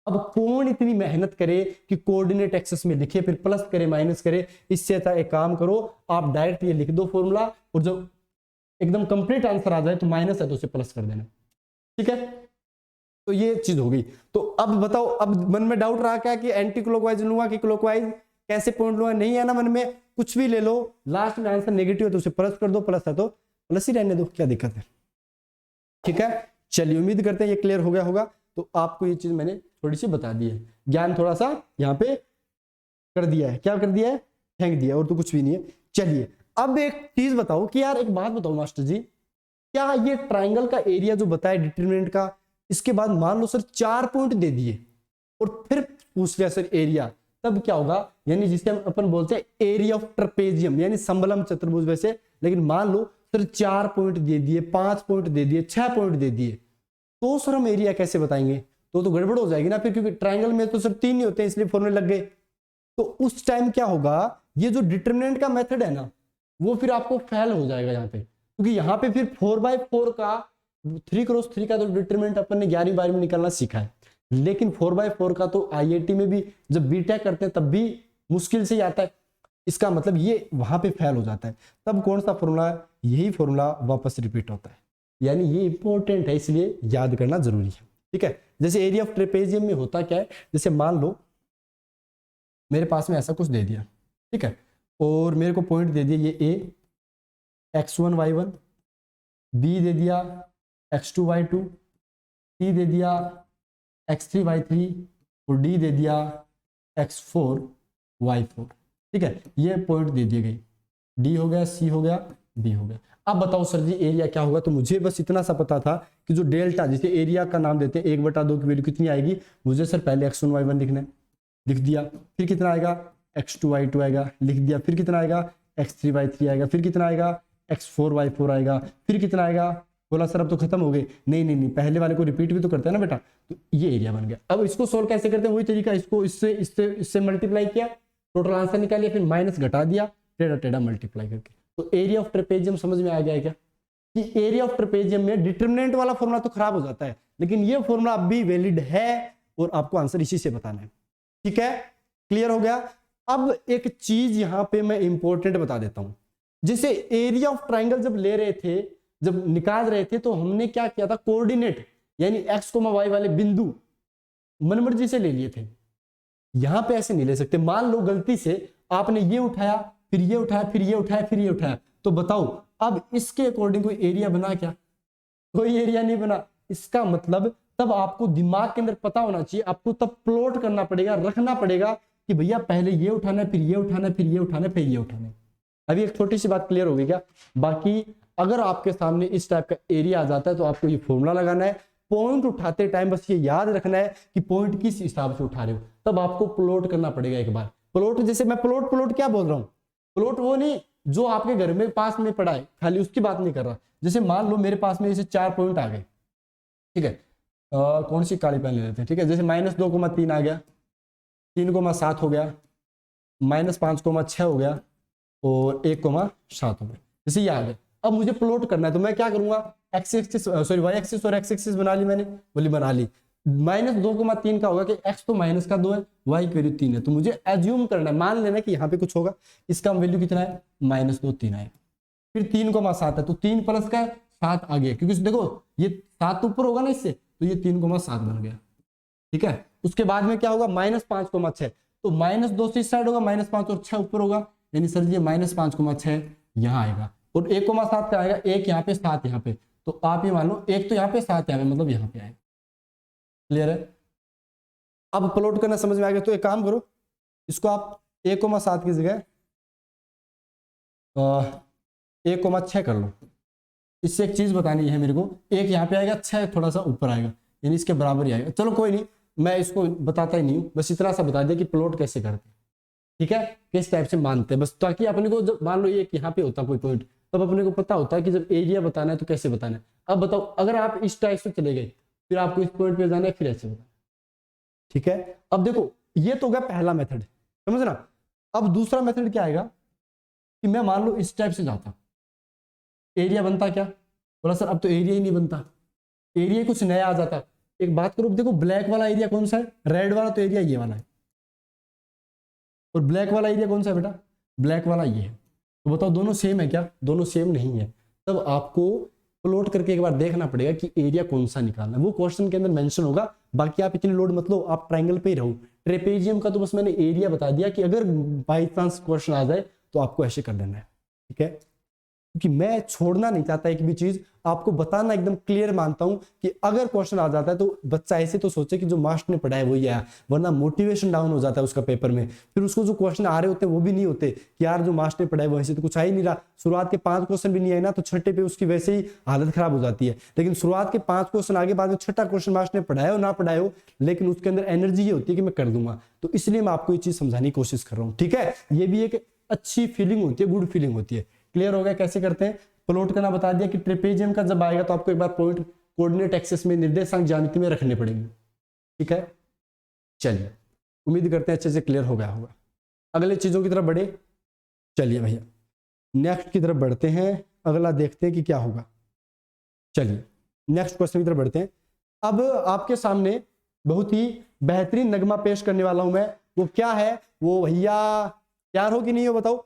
अब कौन इतनी मेहनत करे कि कोऑर्डिनेट एक्सिस में लिखे, फिर प्लस करे माइनस करे, इससे अच्छा एक काम करो, आप डायरेक्ट ये लिख दो फॉर्मूला, और जब एकदम कंप्लीट आंसर आ जाए तो माइनस है तो उसे प्लस कर देना, ठीक है। तो ये चीज हो गई। तो अब बताओ, अब मन में डाउट रहा क्या कि एंटी क्लॉकवाइज लूंगा कि क्लॉकवाइज, कैसे पॉइंट लूंगा, नहीं है ना मन में, कुछ भी ले लो, लास्ट में आंसर नेगेटिव है तो उसे प्लस कर दो, प्लस है तो प्लस ही रहने दो, क्या दिक्कत है, ठीक है। चलिए उम्मीद करते हैं ये क्लियर हो गया होगा। तो आपको ये चीज मैंने थोड़ी सी बता दी है, ज्ञान थोड़ा सा यहाँ पे कर दिया है, क्या कर दिया है, फेंक दिया, और तो कुछ भी नहीं है। चलिए अब एक चीज बताओ कि यार एक बात बताओ मास्टर जी, क्या ये ट्राइंगल का एरिया जो बताया डिटरमिनेंट का, इसके बाद मान लो सर 4 पॉइंट दे दिए और फिर पूछ लिया सर एरिया, तब क्या होगा, यानी जिसे हम अपन बोलते हैं एरिया ऑफ ट्रेपेजियम, यानी समबलम चतुर्भुज वैसे। लेकिन मान लो सर 4 पॉइंट दे दिए, 5 पॉइंट दे दिए, 6 पॉइंट दे दिए, तो सर हम एरिया कैसे बताएंगे, तो गड़बड़ हो जाएगी ना फिर, क्योंकि ट्राइंगल में तो सर 3 ही होते हैं, इसलिए फॉर्मूले लग गए। तो उस टाइम क्या होगा, ये जो डिटरमिनेंट का मेथड है ना, वो फिर आपको फेल हो जाएगा यहाँ पे, क्योंकि यहाँ पे फिर 4x4 का 3x3 का तो डिटरमिनेंट अपन ने 11वीं 12वीं में निकालना सीखा है, लेकिन 4x4 का तो IIT में भी जब बीटेक करते हैं तब भी मुश्किल से ही आता है। इसका मतलब ये वहां पे फेल हो जाता है। तब कौन सा फॉर्मूला, यही फॉर्मूला वापस रिपीट होता है, यानी ये इंपॉर्टेंट है, इसलिए याद करना जरूरी है, ठीक है। जैसे एरिया ऑफ ट्रेपेजियम में होता क्या है, जैसे मान लो मेरे पास में ऐसा कुछ दे दिया, ठीक है, और मेरे को पॉइंट दे दिया ये A x1 y1, B दे दिया x2 y2, C दे दिया x3 y3, और D दे दिया x4 y4, ठीक है। ये पॉइंट दे दिए गए, D हो गया, C हो गया, B हो गया। अब बताओ सर जी एरिया क्या होगा, तो मुझे बस इतना सा पता था कि जो डेल्टा, जिसे एरिया का नाम देते हैं, 1/2 की वैल्यू कितनी आएगी, मुझे सर पहले x1 y1 लिखना है, लिख दिया, फिर कितना आएगा x2 y2 आएगा, लिख दिया, फिर कितना आएगा x3 y3 आएगा, फिर कितना आएगा x4 y4 आएगा, फिर कितना आएगा, बोला सर अब तो खत्म हो गए, नहीं नहीं नहीं, पहले वाले को रिपीट भी तो करते हैं ना बेटा। तो ये एरिया बन गया। अब इसको सोल्व कैसे करते हैं, वही तरीका, इसको इससे इससे इससे मल्टीप्लाई किया, टोटल आंसर निकालिए, फिर माइनस घटा दिया, टेढ़ा टेढ़ा मल्टीप्लाई करके। तो एरिया ऑफ ट्रेपेजियम समझ में आ गया क्या, कि एरिया ऑफ ट्रेपेजियम में डिटरमिनेंट वाला फॉर्मूला तो खराब हो जाता है, लेकिन ये फॉर्मूला अब भी वैलिड है और आपको आंसर इसी से बताना है, ठीक है। क्लियर हो गया। अब एक चीज यहां पे मैं इंपॉर्टेंट बता देता हूं, जैसे एरिया ऑफ ट्राइंगल जब ले रहे थे, जब निकाल रहे थे, तो हमने क्या किया था, कोऑर्डिनेट यानी x, y वाले बिंदु मनमर्जी से ले लिए थे। यहां पे ऐसे नहीं ले सकते। मान लो गलती से आपने ये उठाया, फिर ये उठाया, फिर ये उठाया, फिर ये उठाया, तो बताओ अब इसके अकॉर्डिंग कोई एरिया बना क्या, कोई एरिया नहीं बना। इसका मतलब तब आपको दिमाग के अंदर पता होना चाहिए, आपको तब प्लॉट करना पड़ेगा, रखना पड़ेगा कि भैया पहले ये उठाना है, फिर ये उठाना है, फिर ये उठाना है, फिर ये उठाना है। अभी एक छोटी सी बात क्लियर हो गई क्या। बाकी अगर आपके सामने इस टाइप का एरिया आ जाता है तो आपको ये फॉर्मूला लगाना है, पॉइंट उठाते टाइम बस ये याद रखना है कि पॉइंट किस हिसाब से उठा रहे हो, तब आपको प्लॉट करना पड़ेगा एक बार। प्लॉट जैसे मैं प्लॉट क्या बोल रहा हूँ, प्लॉट वो नहीं जो आपके घर में पास में पड़ा है, खाली उसकी बात नहीं कर रहा। जैसे मान लो मेरे पास में जैसे 4 पॉइंट आ गए, ठीक है, कौन सी काली पेन ले लेते हैं, ठीक है, जैसे -2,3 आ गया, 3,7 हो गया, -5,6 हो गया, और 1,7 हो गया, जैसे ये आ गया। अब मुझे प्लॉट करना है तो मैं क्या करूंगा, X axis sorry Y axis और एक्स एक्सिस बना ली मैंने, बोली बना ली। -2,3 का होगा कि x तो माइनस का 2 है, y की वैल्यू 3 है, तो मुझे एज्यूम करना है, मान लेना कि यहाँ पे कुछ होगा, इसका वैल्यू कितना है -2 3 आएगा। फिर 3,7 है तो 3 प्लस का 7 आ गया, क्योंकि देखो ये 7 ऊपर होगा ना इससे, तो ये 3,7 बन गया। ठीक है, उसके बाद में क्या होगा -5,6, तो -2 से इस साइड होगा, -5 और 6 ऊपर होगा, यानी सर ये -5,6 यहाँ आएगा, और 1,7 का आएगा, 1 यहाँ पे 7 यहाँ पे, तो आप ये मान लो 1 तो यहाँ पे 7 यहाँ पे, मतलब यहाँ पे आएगा। क्लियर है? अब प्लॉट करना समझ में आ गया, तो एक काम करो, इसको आप 1,7 की जगह 1,6 कर लो। इससे एक चीज बतानी है मेरे को, 1 यहाँ पे आएगा, 6 थोड़ा सा ऊपर आएगा, यानी इसके बराबर ही आएगा। चलो कोई नहीं, मैं इसको बताता ही नहीं हूँ, बस इतना सा बता दिया कि प्लॉट कैसे करते हैं। ठीक है, किस टाइप से मानते हैं, बस ताकि अपने को जब मान लो ये यहाँ पे होता कोई पॉइंट, तब अपने को पता होता है कि जब एरिया बताना है तो कैसे बताना है। अब बताओ, अगर आप इस टाइप से चले गए, फिर आपको इस पॉइंट पे जाना है, फिर ऐसे बताना। ठीक है, अब देखो ये तो हो गया पहला मेथड, समझ ना। अब दूसरा मेथड क्या आएगा कि मैं मान लो इस टाइप से जाता, एरिया बनता क्या, बोला सर अब तो एरिया ही नहीं बनता, एरिया कुछ नया आ जाता। एक बात करो, देखो ब्लैक वाला एरिया कौन सा है, रेड वाला तो एरिया ये वाला है, और ब्लैक वाला एरिया कौन सा है बेटा, ब्लैक वाला ये है। तो बताओ दोनों सेम है क्या, दोनों सेम नहीं है। तब आपको प्लॉट करके एक बार देखना पड़ेगा कि एरिया कौन सा निकालना है, वो क्वेश्चन के अंदर मेंशन होगा। बाकी आप इतनी लोड मत लो, आप ट्रायंगल पे ही रहो। ट्रेपेजियम का तो बस मैंने एरिया बता दिया कि अगर बाई चांस क्वेश्चन आ जाए तो आपको ऐसे कर लेना है। ठीक है, क्योंकि मैं छोड़ना नहीं चाहता एक भी चीज, आपको बताना एकदम क्लियर मानता हूं कि अगर क्वेश्चन आ जाता है तो बच्चा ऐसे तो सोचे कि जो मास्टर ने पढ़ाया वही आया, वरना मोटिवेशन डाउन हो जाता है उसका पेपर में। फिर उसको जो क्वेश्चन आ रहे होते हैं वो भी नहीं होते कि यार जो मास्टर ने पढ़ाया वैसे तो कुछ आ ही नहीं रहा। शुरुआत के 5 क्वेश्चन भी नहीं आए ना, तो छठे पे उसकी वैसे ही हालत खराब हो जाती है। लेकिन शुरुआत के 5 क्वेश्चन आगे, बाद में छठा क्वेश्चन मास्टर ने पढ़ाया हो ना पढ़ाया हो, लेकिन उसके अंदर एनर्जी ये होती है कि मैं कर दूंगा। तो इसलिए मैं आपको ये चीज समझाने की कोशिश कर रहा हूँ। ठीक है, ये भी एक अच्छी फीलिंग होती है, गुड फीलिंग होती है। क्लियर हो गया कैसे करते हैं, प्लॉट करना बता दिया कि ट्रेपेजियम का जब आएगा तो आपको एक बार पॉइंट कोऑर्डिनेट एक्सिस में निर्देशांक ज्यामिति में रखने पड़ेंगे। ठीक है, चलिए उम्मीद करते हैं अच्छे से क्लियर हो गया होगा। अगले चीजों की तरफ बढ़े, चलिए भैया नेक्स्ट की तरफ बढ़ते हैं, अगला देखते हैं कि क्या होगा। चलिए नेक्स्ट क्वेश्चन की तरफ बढ़ते हैं। अब आपके सामने बहुत ही बेहतरीन नगमा पेश करने वाला हूं मैं, वो क्या है, वो भैया तैयार हो कि नहीं हो बताओ।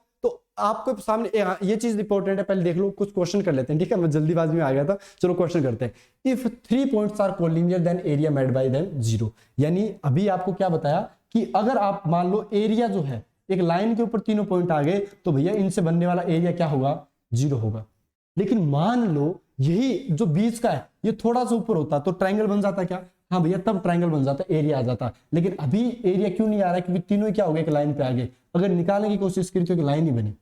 आपको सामने ये चीज इंपॉर्टेंट है, पहले देख लो, कुछ क्वेश्चन कर लेते हैं। ठीक है, मैं जल्दीबाजी में आ गया था, चलो क्वेश्चन करते हैं। If 3 points are collinear then area made by them 0। यानी अभी आपको क्या बताया कि अगर आप मान लो एरिया जो है एक लाइन के ऊपर तीनों पॉइंट आ गए, तो भैया इनसे बनने वाला एरिया क्या होगा, 0 होगा। लेकिन मान लो यही जो बीच का है ये थोड़ा सा ऊपर होता तो ट्रायंगल बन जाता क्या, हाँ भैया तब ट्रायंगल बन जाता, एरिया आ जाता। लेकिन अभी एरिया क्यों नहीं आ रहा है, क्योंकि तीनों क्या हो गए, एक लाइन पे आ गए। अगर निकालने की कोशिश करी तो एक लाइन ही बनी,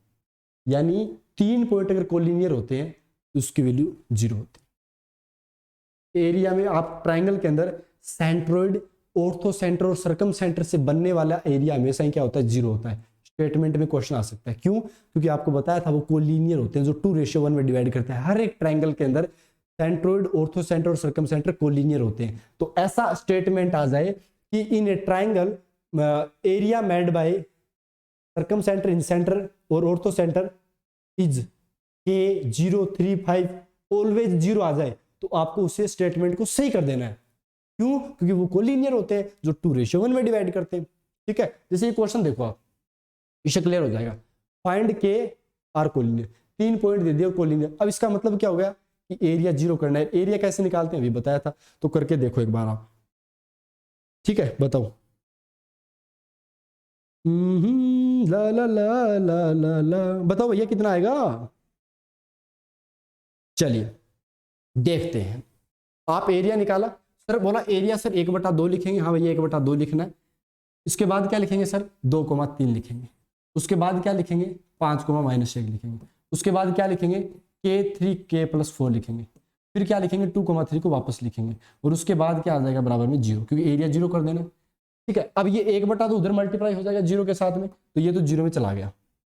यानी 3 पॉइंट अगर कोलिनियर होते हैं तो उसकी वैल्यू 0 होती है। एरिया में आप ट्रायंगल के अंदर सेंट्रोइड, ऑर्थो सेंटर और सर्कम सेंटर से बनने वाला एरिया हमेशा ही क्या होता है, 0 होता है। स्टेटमेंट में क्वेश्चन आ सकता है, क्यों, क्योंकि आपको बताया था वो कोलिनियर होते हैं, जो 2:1 में डिवाइड करते हैं। हर एक ट्रायंगल के अंदर सेंट्रोइड, ऑर्थो सेंटर और सर्कम सेंटर कोलिनियर होते हैं। तो ऐसा स्टेटमेंट आ जाए कि in a triangle area made by circumcentre incentre और ऑर्थो सेंटर इज के 0 3 5 ऑलवेज 0 आ जाए, तो आपको उसे स्टेटमेंट को सही कर देना है। क्यों, क्योंकि वो कोलिनियर होते हैं जो 2:1 में डिवाइड करते हैं। ठीक है, जैसे ये क्वेश्चन देखो आप, इसे क्लियर हो जाएगा। फाइंड के आर कोलिनियर, 3 पॉइंट दे दिए कोलिनियर। अब इसका मतलब क्या हो गया कि एरिया 0 करना है। एरिया कैसे निकालते हैं अभी बताया था, तो करके देखो एक बार आप। ठीक है, बताओ। ला ला ला ला ला ला, बताओ भैया कितना आएगा। चलिए देखते हैं। आप एरिया निकाला, सर बोला एरिया सर 1/2 लिखेंगे, हाँ भैया 1/2 लिखना है। इसके बाद क्या लिखेंगे सर, 2,3 लिखेंगे। उसके बाद क्या लिखेंगे, 5,-1 लिखेंगे। उसके बाद क्या लिखेंगे, k3 k+4 लिखेंगे। फिर क्या लिखेंगे, 2,3 को वापस लिखेंगे। और उसके बाद क्या आ जाएगा, बराबर में 0, क्योंकि एरिया 0 कर देना। ठीक है, अब ये 1/2 उधर मल्टीप्लाई हो जाएगा 0 के साथ में, तो ये तो 0 में चला गया।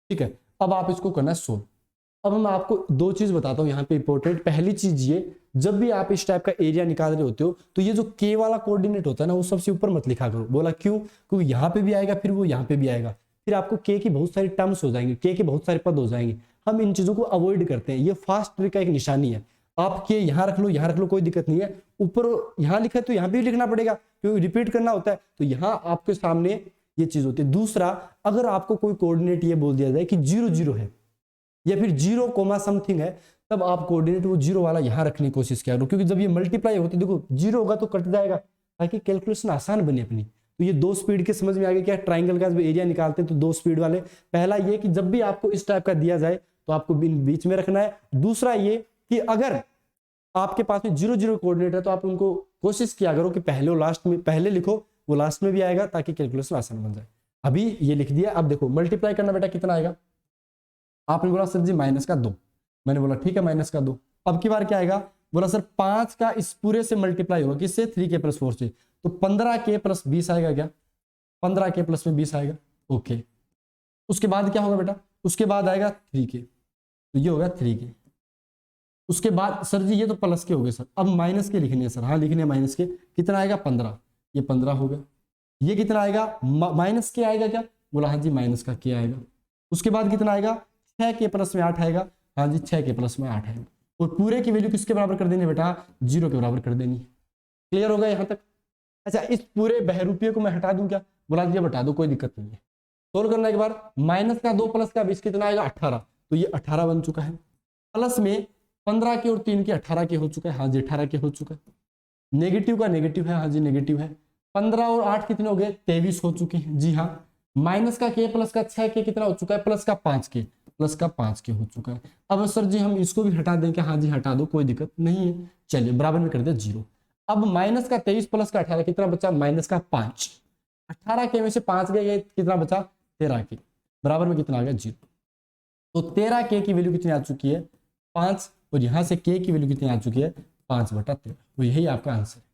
ठीक है, अब आप इसको करना है सोल्व। अब मैं आपको 2 चीज बताता हूँ यहाँ पे इंपॉर्टेंट। पहली चीज ये, जब भी आप इस टाइप का एरिया निकाल रहे होते हो तो ये जो k वाला कोऑर्डिनेट होता है ना, वो सबसे ऊपर मत लिखा करो। बोला क्यों, क्योंकि यहाँ पे भी आएगा, फिर वो यहाँ पे भी आएगा, फिर आपको k की बहुत सारी टर्म्स हो जाएंगे, k के बहुत सारे पद हो जाएंगे। हम इन चीजों को अवॉइड करते हैं। ये फास्ट ट्रिक का एक निशानी है। आप के यहाँ रख लो, यहाँ रख लो, कोई दिक्कत नहीं है। ऊपर यहाँ लिखा है तो यहाँ भी लिखना पड़ेगा क्योंकि रिपीट करना होता है, तो यहाँ आपके सामने ये चीज होती है। दूसरा, अगर आपको कोई कोऑर्डिनेट ये बोल दिया जाए कि 0 0 है या फिर 0 कोमा समथिंग है, तब आप कोऑर्डिनेट वो 0 वाला यहाँ रखने की कोशिश किया करो, क्योंकि जब ये मल्टीप्लाई होते देखो 0 होगा तो कट जाएगा, ताकि कैलकुलेशन आसान बने अपनी। तो ये 2 स्पीड के समझ में आ गया क्या ट्राइंगल का एरिया निकालते हैं तो 2 स्पीड वाले। पहला ये कि जब भी आपको इस टाइप का दिया जाए तो आपको बीच में रखना है। दूसरा ये कि अगर आपके पास में 0 0 कोऑर्डिनेट है तो आप उनको कोशिश किया करो कि पहले और लास्ट में, पहले लिखो वो लास्ट में भी आएगा, ताकि कैलकुलेशन आसान बन जाए। अभी ये लिख दिया। अब देखो मल्टीप्लाई करना बेटा कितना आएगा। आपने बोला सर जी -2, मैंने बोला ठीक है -2। अब की बार क्या आएगा, बोला सर 5 का इस पूरे से मल्टीप्लाई होगा किससे, 3k + 4 से, तो 15k + 20 आएगा क्या, 15k + 20 आएगा। ओके, उसके बाद क्या होगा बेटा, उसके बाद आएगा 3k, तो ये होगा 3k। उसके बाद सर जी ये तो प्लस के हो गए सर, अब माइनस के लिखने हैं सर। हाँ लिखने हैं माइनस के। कितना आएगा 15, ये 15 हो गया। ये कितना आएगा, माइनस के आएगा क्या, बोला हाँ जी माइनस का के आएगा। उसके बाद कितना आएगा, 6k + 8 आएगा। हाँ जी 6k + 8 आएगा। और पूरे की वैल्यू किसके बराबर कर देनी है बेटा, 0 के बराबर कर देनी है। क्लियर होगा यहाँ तक। अच्छा, इस पूरे बहरूपिये को मैं हटा दूं क्या, बोला जी हटा दो, कोई दिक्कत नहीं है। सोल्व करना एक बार, -2 + 20 कितना आएगा 18, तो ये 18 बन चुका है। प्लस में 15 के और 3 के 18 के हो चुका है। हाँ जी 18 के हो चुका है। नेगेटिव का नेगेटिव है, हाँ जी नेगेटिव है। 15 और 8 कितने हो गए, 23 हो चुके हैं। जी हाँ, माइनस का के प्लस का 6k कितना हो चुका है, प्लस का 5k, प्लस का 5k हो चुका है। अब सर जी हम इसको भी हटा दें क्या, हाँ जी हटा दो, कोई दिक्कत नहीं है। चलिए बराबर में कर दे 0। अब माइनस का 23 प्लस का 18 कितना बचा, -5। 18 के में से 5 गए, कितना बचा 13 के, बराबर में कितना आ गया 0। तो 13k की वैल्यू कितनी आ चुकी है 5, और यहां से k की वैल्यू कितनी आ चुकी है 5/13। तो यही आपका आंसर है।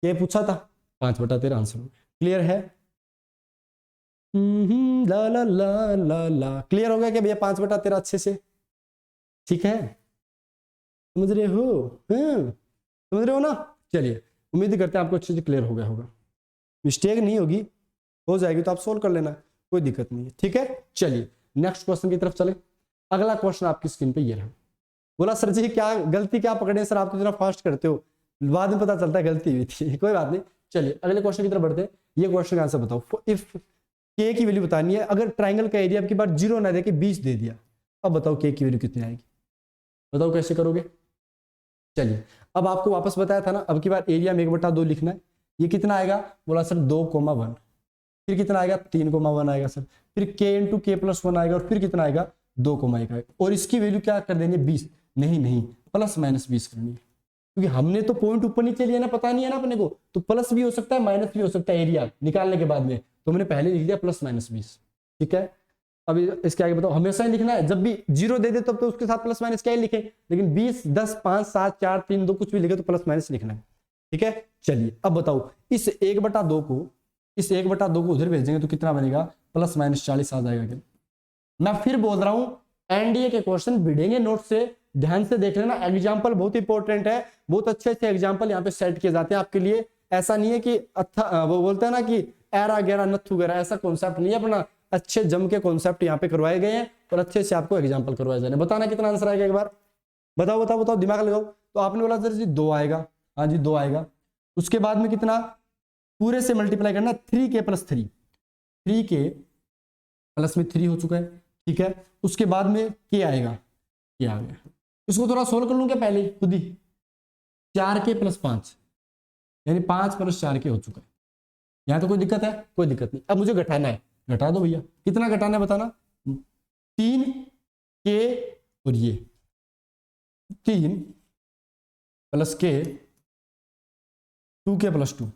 ये पूछा था 5/13 आंसर। क्लियर है, ला ला ला ला ला। क्लियर हो गया क्या भैया 5/13 अच्छे से, ठीक है, समझ रहे हो, समझ रहे हो ना। चलिए उम्मीद करते हैं आपको अच्छे से क्लियर हो गया होगा, मिस्टेक नहीं होगी, हो जाएगी तो आप सोल्व कर लेना, कोई दिक्कत नहीं है। ठीक है, चलिए नेक्स्ट क्वेश्चन की तरफ चले। अगला क्वेश्चन आपकी स्क्रीन पे ये रहा। बोला सर जी क्या गलती क्या पकड़े सर, आप तो इतना फास्ट करते हो, बाद में पता चलता है गलती हुई थी। कोई बात नहीं, चलिए अगले क्वेश्चन की तरफ बढ़ते हैं। ये क्वेश्चन का आंसर बताओ। इफ के की वैल्यू बतानी है, अगर ट्राइंगल का एरिया आपकी बार 0 ना दे के 20 दे दिया, अब बताओ के की वैल्यू कितनी आएगी, बताओ कैसे करोगे। चलिए अब आपको वापस बताया था ना, अब की बार एरिया में 1/2 लिखना है। ये कितना आएगा, बोला सर 2,1, फिर कितना आएगा 3,1 आएगा सर, फिर k × k+1 आएगा, और फिर कितना आएगा 2,1 आएगा। और इसकी वैल्यू क्या कर देनी है 20, नहीं +-20 करनी है, क्योंकि हमने तो पॉइंट ऊपर नीचे लिया ना, पता नहीं है ना अपने को, तो प्लस भी हो सकता है माइनस भी हो सकता है एरिया निकालने के बाद में, तो मैंने पहले लिख दिया +-20। ठीक है, अब इसके आगे बताओ, हमेशा ही लिखना है, जब भी 0 दे दे तब तो उसके साथ +- क्या ही लिखे, लेकिन 20, 10, 5, 7, 4, 3, 2 कुछ भी लिखे तो +- लिखना है। ठीक है, चलिए अब बताओ इस 1/2 को, इस 1/2 को उधर भेजेंगे तो कितना बनेगा, +-40 आ जाएगा क्या। मैं फिर बोल रहा हूं, एनडीए के क्वेश्चन भिड़ेंगे नोट से, ध्यान से देख लेना। एग्जाम्पल बहुत इंपॉर्टेंट है, बहुत अच्छे अच्छे एग्जाम्पल यहाँ पे सेट किए जाते हैं आपके लिए। ऐसा नहीं है कि वो बोलते हैं ना कि एरा गैरा नथु गैरा, ऐसा कॉन्सेप्ट नहीं है अपना। अच्छे जम के कॉन्सेप्ट यहाँ पे करवाए गए हैं और अच्छे से आपको एग्जाम्पल करवाए जा रहे हैं। बताना कितना आंसर आएगा एक बार, बताओ बताओ बताओ, दिमाग लगाओ। तो आपने बोला सर जी 2 आएगा, हाँ जी 2 आएगा। उसके बाद में कितना, पूरे से मल्टीप्लाई करना, 3k + 3, 3k प्लस में 3 हो चुका है। ठीक है, उसके बाद में k आएगा, k आ गया। इसको थोड़ा सोल्व कर लूं क्या पहले खुद ही, 4k + 5 यानी 5 + 4k हो चुका है। यहाँ तो कोई दिक्कत है, कोई दिक्कत नहीं। अब मुझे घटाना है, घटा दो भैया, कितना घटाना है बताना, 3k और ये 3 + k 2k + 2,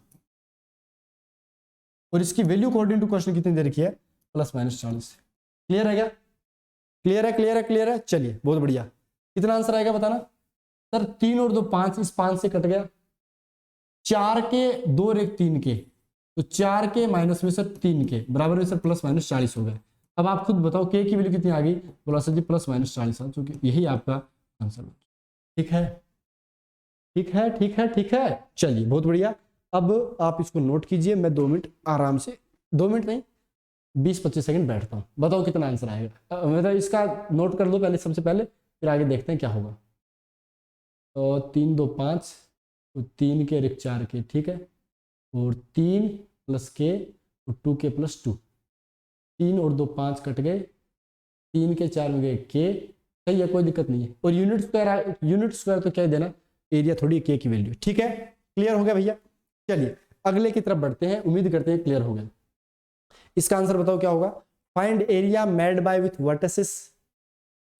और इसकी वैल्यू अकॉर्डिंग टू क्वेश्चन कितनी दे रखी है, +-40। क्लियर है क्या, क्लियर है, क्लियर है, क्लियर है। चलिए बहुत बढ़िया, कितना आंसर आएगा बताना सर। 3 और 2 5, इस 5 से कट गया, 4k 2 और 1 3k, तो 4k माइनस में सर 3k बराबर में सर +-40 हो गया। अब आप खुद बताओ k की वैल्यू कितनी आ गई, बोला सर जी +-40 आ चुकी, यही आपका आंसर। ठीक है, ठीक है, ठीक है, ठीक है। चलिए बहुत बढ़िया, अब आप इसको नोट कीजिए, मैं 2 मिनट आराम से, 2 मिनट नहीं 20-25 सेकंड बैठता हूँ, बताओ कितना आंसर आएगा। मतलब इसका नोट कर लो पहले, सबसे पहले, फिर आगे देखते हैं क्या होगा। तो 3 2 5, तो 3 के 4 के, ठीक है, और 3 प्लस के और 2 के प्लस 2, 3 और 2 5 कट गए, 3 के 4 में गए के, सही है, कोई दिक्कत नहीं है। और यूनिट स्क्वायर तो क्या देना, एरिया थोड़ी के की वैल्यू, ठीक है। क्लियर हो गया भैया। चलिए अगले की तरफ बढ़ते हैं, उम्मीद करते हैं क्लियर हो गया। इसका आंसर बताओ क्या होगा। Find area made bye with vertices,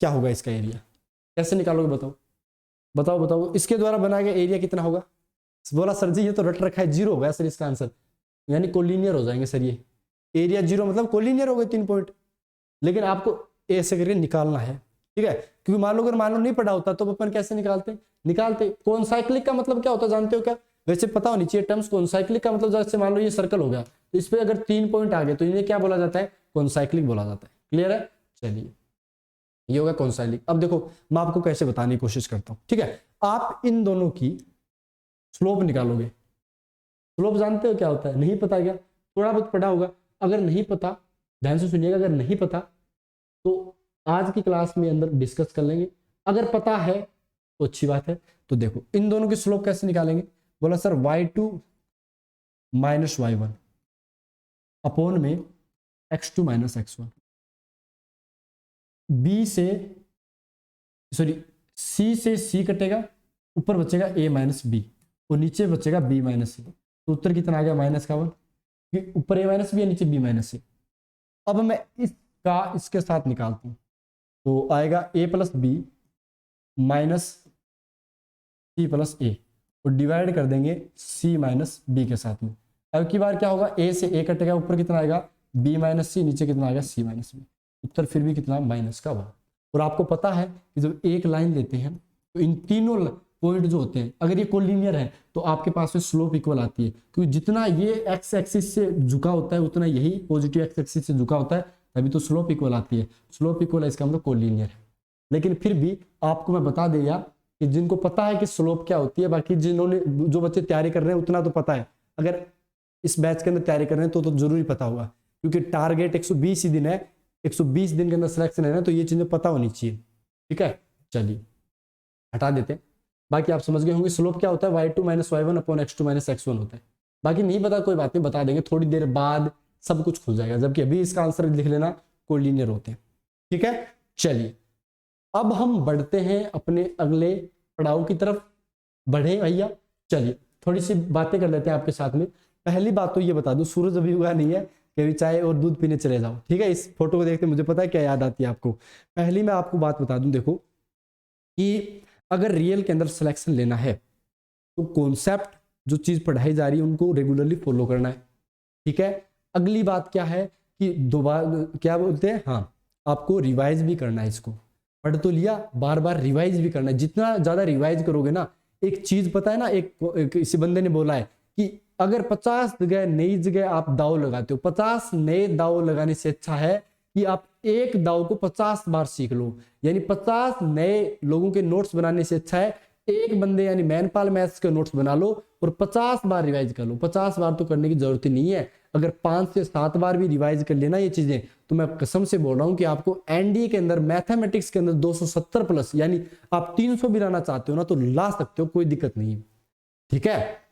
क्या होगा इसका एरिया, कैसे निकालोगे बताओ बताओ बताओ। इसके द्वारा बनाया गया एरिया कितना होगा। बोला सर जी ये तो रट रखा है, 0 होगा सर इसका आंसर, यानी कोलिनियर हो जाएंगे सर ये। एरिया 0 मतलब कोलिनियर हो गए 3 पॉइंट, लेकिन आपको ऐसे करके निकालना है, ठीक है। क्योंकि मान लो नहीं पढ़ा होता तो अपन कैसे निकालते कॉन्साइक्लिक का मतलब क्या होता है जानते हो क्या। वैसे पता होनी चाहिए टर्म्स। कॉन्साइक्लिक का मतलब जैसे मान लो ये सर्कल हो गया, तो इस पे अगर 3 पॉइंट आ गए तो इन्हें क्या बोला जाता है, कॉन्साइक्लिक बोला जाता है। क्लियर है। चलिए ये होगा कॉन्साइक्लिक। अब देखो मैं आपको कैसे बताने की कोशिश करता हूँ, ठीक है। आप इन दोनों की स्लोप निकालोगे। स्लोप जानते हो क्या होता है, नहीं पता क्या, थोड़ा बहुत पढ़ा होगा। अगर नहीं पता ध्यान से सुनिएगा, अगर नहीं पता तो आज की क्लास में अंदर डिस्कस कर लेंगे, अगर पता है तो अच्छी बात है। तो देखो इन दोनों की स्लोप कैसे निकालेंगे। बोला sir y2 minus y1 upon में x2 माइनस x1, b से सॉरी c से c कटेगा, ऊपर बचेगा a माइनस b और नीचे बचेगा b माइनस c। तो उत्तर कितना आ गया माइनस का 1, ऊपर a माइनस b है नीचे b माइनस c। अब मैं इसका इसके साथ निकालता हूं तो आएगा a plus B minus C plus A और डिवाइड कर देंगे c माइनस बी के साथ में। अब की बार क्या होगा, a से a कटेगा, ऊपर कितना आएगा b माइनस सी, नीचे कितना आएगा c माइनस बी। उत्तर फिर भी कितना माइनस का 1। और आपको पता है कि जब एक लाइन लेते हैं तो इन तीनों पॉइंट जो होते हैं अगर ये कोलिनियर है तो आपके पास में स्लोप इक्वल आती है, क्योंकि जितना ये एक्स एक्सिस से झुका होता है उतना यही पॉजिटिव एक्स एक्सिस से झुका होता है, तभी तो स्लोप इक्वल आती है। स्लोप इक्वल है इसका मतलब कोलिनियर है। लेकिन फिर भी आपको मैं बता दिया कि जिनको पता है कि स्लोप क्या होती है, बाकी जिन्होंने जो बच्चे तैयारी कर रहे हैं उतना तो पता है। अगर इस बैच के अंदर तैयारी कर रहे हैं तो जरूरी पता होगा, क्योंकि टारगेट 120 ही दिन है, 120 दिन के अंदर सिलेक्शन है ना, तो ये चीजें पता होनी चाहिए, ठीक है। चलिए हटा देते हैं, बाकी आप समझ गए होंगे स्लोप क्या होता है, y2 minus y1 upon x2 minus x1 होता है। बाकी नहीं पता कोई बात नहीं, बता देंगे, थोड़ी देर बाद सब कुछ खुल जाएगा, जबकि अभी इसका आंसर लिख लेना कोलिनियर होते हैं, ठीक है। चलिए अब हम बढ़ते हैं अपने अगले पड़ाव की तरफ। बढ़े भैया। चलिए थोड़ी सी बातें कर लेते हैं आपके साथ में। पहली बात तो ये बता दूं, सूरज अभी हुआ नहीं है कि अभी चाय और दूध पीने चले जाओ, ठीक है। इस फोटो को देखते मुझे पता है क्या याद आती है आपको। पहली मैं आपको बात बता दूं, देखो कि अगर रियल के अंदर सिलेक्शन लेना है तो कॉन्सेप्ट जो चीज पढ़ाई जा रही है उनको रेगुलरली फॉलो करना है, ठीक है। अगली बात क्या है कि दोबारा क्या बोलते हैं, हाँ आपको रिवाइज भी करना है। इसको पढ़ तो लिया, बार बार रिवाइज भी करना है। जितना ज्यादा रिवाइज करोगे ना, एक चीज पता है ना, एक किसी बंदे ने बोला है कि अगर 50 जगह नई जगह आप दाव लगाते हो, 50 नए दाव लगाने से अच्छा है कि आप एक दाव को 50 बार सीख लो। यानी 50 नए लोगों के नोट्स बनाने से अच्छा है एक बंदे यानी मैनपाल मैथ्स के नोट्स बना लो और 50 बार रिवाइज कर लो। 50 बार तो करने की जरूरत ही नहीं है, अगर 5 से 7 बार भी रिवाइज कर लेना ये चीजें, तो मैं कसम से बोल रहा हूं कि आपको एनडीए के अंदर मैथमेटिक्स के अंदर 270 प्लस यानी आप 300 भी लाना चाहते हो ना तो ला सकते हो, कोई दिक्कत नहीं, ठीक है।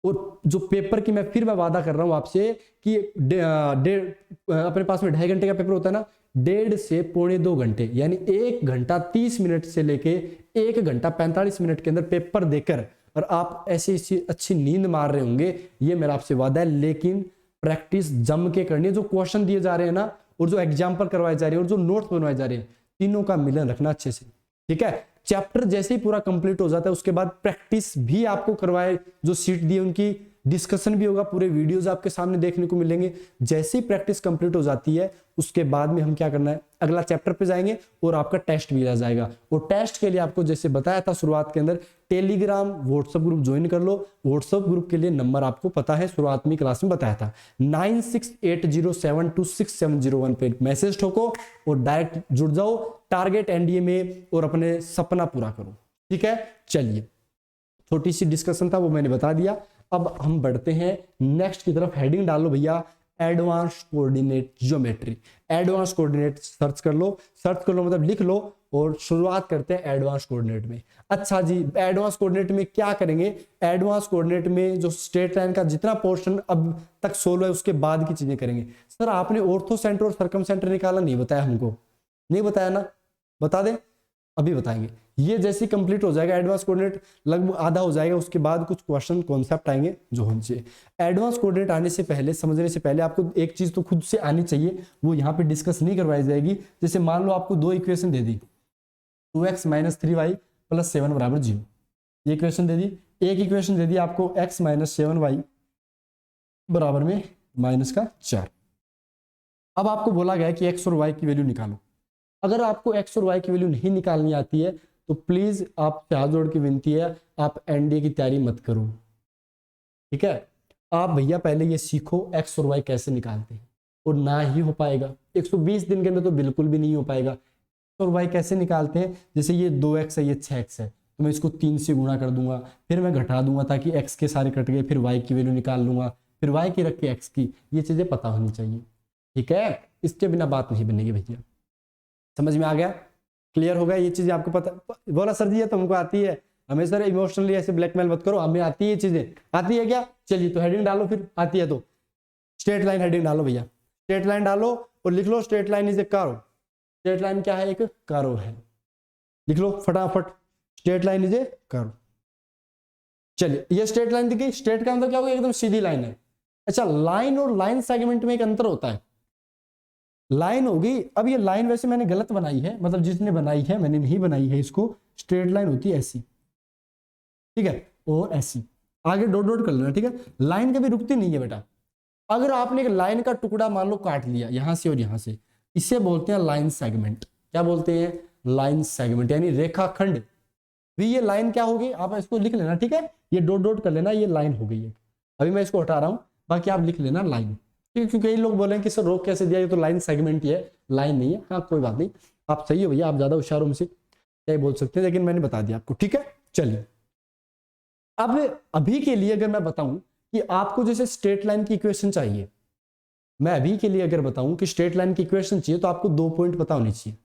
और जो पेपर की मैं वादा कर रहा हूं आपसे कि अपने पास में 2.5 घंटे का पेपर होता है ना, 1.5 से 1.25 घंटे यानी 1 घंटा 30 मिनट से लेके 1 घंटा 45 मिनट के अंदर पेपर देकर और आप ऐसी अच्छी नींद मार रहे होंगे, ये मेरा आपसे वादा है। लेकिन प्रैक्टिस जम के करनी है। जो क्वेश्चन दिए जा रहे हैं ना और जो एग्जाम्पल करवाए जा रहे हैं और जो नोट्स बनवाए जा रहे हैं, तीनों का मिलन रखना अच्छे से, ठीक है। चैप्टर जैसे ही पूरा कंप्लीट हो जाता है उसके बाद प्रैक्टिस भी आपको करवाए, जो सीट दी उनकी डिस्कशन भी होगा, पूरे वीडियोस आपके सामने देखने को मिलेंगे। जैसे ही प्रैक्टिस कंप्लीट हो जाती है उसके बाद में हम क्या करना है, अगला चैप्टर पे जाएंगे और आपका टेस्ट भी आ जाएगा। और टेस्ट के लिए आपको जैसे बताया था शुरुआत के अंदर, टेलीग्राम व्हाट्सएप ग्रुप ज्वाइन कर लो। व्हाट्सएप ग्रुप के लिए नंबर आपको पता है, शुरुआत में क्लास में बताया था, 9680726701 पे मैसेज ठोको और डायरेक्ट जुड़ जाओ टारगेट एनडीए में और अपने सपना पूरा करो, ठीक है। चलिए छोटी सी डिस्कशन था वो मैंने बता दिया। अब हम बढ़ते हैं नेक्स्ट की तरफ। हेडिंग डालो भैया, advance coordinate geometry. Advance coordinate search कर लो मतलब लिख लो, और शुरुआत करते हैं एडवांस कोऑर्डिनेट में। अच्छा जी, एडवांस कोऑर्डिनेट में क्या करेंगे? एडवांस कोऑर्डिनेट में जो स्ट्रेट लाइन का जितना पोर्शन अब तक सोल्व है उसके बाद की चीजें करेंगे। सर आपने ऑर्थो सेंटर और सर्कम सेंटर निकाला नहीं बताया हमको, नहीं बताया ना, बता दें, अभी बताएंगे। ये जैसे कंप्लीट हो जाएगा एडवांस कोऑर्डिनेट, लगभग आधा हो जाएगा, उसके बाद कुछ क्वेश्चन कॉन्सेप्ट आएंगे जो होने चाहिए। एडवांस कोऑर्डिनेट आने से पहले, समझने से पहले आपको एक चीज तो खुद से आनी चाहिए, वो यहाँ पे डिस्कस नहीं करवाई जाएगी। जैसे मान लो आपको दो इक्वेशन दे दी, 2x - 3y + 7 = 0, ये इक्वेशन दे दी। एक इक्वेशन दे दी आपको x - 7y = -4। अब आपको बोला गया है कि x और y की वैल्यू निकालो। अगर आपको x और y की वैल्यू नहीं निकालनी आती है तो प्लीज आपसे हाथ जोड़ की विनती है, आप एनडीए की तैयारी मत करो, ठीक है। आप भैया पहले ये सीखो x और y कैसे निकालते हैं, और ना ही हो पाएगा 120 दिन के अंदर, तो बिल्कुल भी नहीं हो पाएगा। x और y कैसे निकालते हैं? जैसे ये 2x है, ये 6x है, तो मैं इसको 3 से गुणा कर दूंगा, फिर मैं घटा दूंगा ताकि x के सारे कट गए, फिर y की वैल्यू निकाल लूंगा, फिर y की रख के x की। ये चीजें पता होनी चाहिए, ठीक है, इसके बिना बात नहीं बनेगी भैया। समझ में आ गया? क्लियर हो गया? ये चीजें आपको पता, बोला सर जी ये तो हमको आती है, हमें सर इमोशनली ऐसे ब्लैकमेल मत करो, हमें आती है ये चीजें, आती है क्या? चलिए तो हेडिंग डालो, फिर आती है तो स्ट्रेट लाइन हेडिंग डालो भैया, स्ट्रेट लाइन डालो और लिख लो straight line is a curve. Straight line क्या है? एक कर्व है, लिख लो फटाफट, straight line is a curve. चलिए ये स्ट्रेट लाइन दिखी, स्ट्रेट का अंदर क्या होगा? एकदम सीधी लाइन है। अच्छा, लाइन और लाइन सेगमेंट में एक अंतर होता है। लाइन होगी, अब ये लाइन वैसे मैंने गलत बनाई है, मतलब जिसने बनाई है, मैंने नहीं बनाई है इसको। स्ट्रेट लाइन होती है ऐसी, ठीक है, और ऐसी आगे डॉट डॉट कर लेना, ठीक है। लाइन कभी रुकती नहीं है बेटा। अगर आपने एक लाइन का टुकड़ा मान लो काट लिया यहां से और यहां से, इसे बोलते हैं लाइन सेगमेंट। क्या बोलते हैं? लाइन सेगमेंट, यानी रेखाखंड। भी ये लाइन क्या होगी? आप इसको लिख लेना, ठीक है, ये डॉट डॉट कर लेना, ये लाइन हो गई है। अभी मैं इसको हटा रहा हूं, बाकी आप लिख लेना लाइन, ठीक है, क्योंकि कई लोग बोले कि सर रोक कैसे दिया, ये तो लाइन सेगमेंट ही है, लाइन नहीं है। हाँ कोई बात नहीं, आप सही हो भैया, आप ज्यादा होशियार हो मुझसे, क्या बोल सकते हैं, लेकिन मैंने बता दिया आपको, ठीक है। चलिए अब अभी के लिए अगर मैं बताऊं कि आपको जैसे स्ट्रेट लाइन की इक्वेशन चाहिए, मैं अभी के लिए अगर बताऊं कि स्ट्रेट लाइन की इक्वेशन चाहिए, तो आपको 2 पॉइंट पता होनी चाहिए।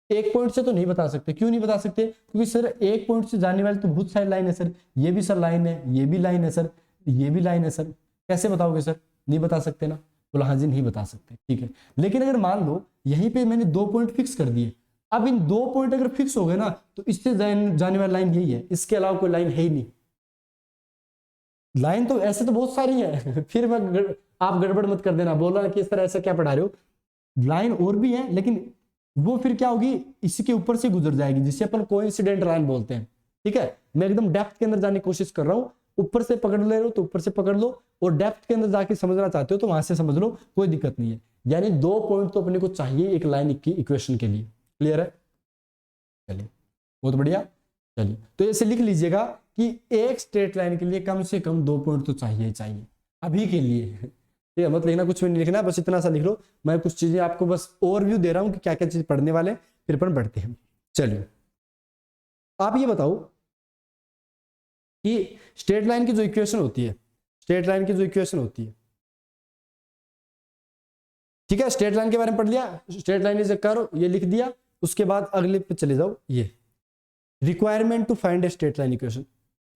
एक पॉइंट से तो नहीं बता सकते। क्यों नहीं बता सकते? क्योंकि सर एक पॉइंट से जाने वाली तो बहुत सारी लाइन है सर, ये भी सर लाइन है, ये भी लाइन है सर, ये भी लाइन है सर, कैसे बताओगे सर? नहीं बता सकते ना। बोला हाँ जी नहीं बता सकते, ठीक है। लेकिन अगर मान लो यहीं पे मैंने 2 पॉइंट फिक्स कर दिए, अब इन 2 पॉइंट अगर फिक्स हो गए ना, तो इससे जाने वाली लाइन यही है, इसके अलावा कोई लाइन है ही नहीं। लाइन तो ऐसे तो बहुत सारी है फिर आप गड़बड़ मत कर देना, बोल रहा कि सर ऐसा क्या पढ़ा रहे हो, लाइन और भी है, लेकिन वो फिर क्या होगी, इसके ऊपर से गुजर जाएगी, जिसे अपन कोइंसिडेंट लाइन बोलते हैं, ठीक है। मैं एकदम डेप्थ के अंदर जाने की कोशिश कर रहा हूं, ऊपर से पकड़ ले रहे हो तो ऊपर से पकड़ लो, और डेप्थ के अंदर जाके समझना चाहते हो तो वहां से समझ लो, कोई दिक्कत नहीं है। यानी 2 पॉइंट तो अपने को चाहिए एक लाइन की इक्वेशन के लिए। क्लियर है? चलिए बहुत बढ़िया। चलिए तो ऐसे लिख लीजिएगा कि एक स्ट्रेट लाइन के लिए कम से कम 2 पॉइंट तो चाहिए चाहिए अभी के लिए, ठीक है। मत लिखना, कुछ भी नहीं लिखना, बस इतना सा लिख लो। मैं कुछ चीजें आपको बस ओवरव्यू दे रहा हूं कि क्या क्या चीज पढ़ने वाले, फिर अपन बढ़ते हैं। चलिए आप ये बताओ कि स्ट्रेट लाइन की जो इक्वेशन होती है, स्ट्रेट लाइन की जो इक्वेशन होती है, ठीक है, स्ट्रेट लाइन के बारे में पढ़ लिया, straight line is a curve, ये लिख दिया। उसके बाद अगले पे चले जाओ, ये requirement to find a straight line equation.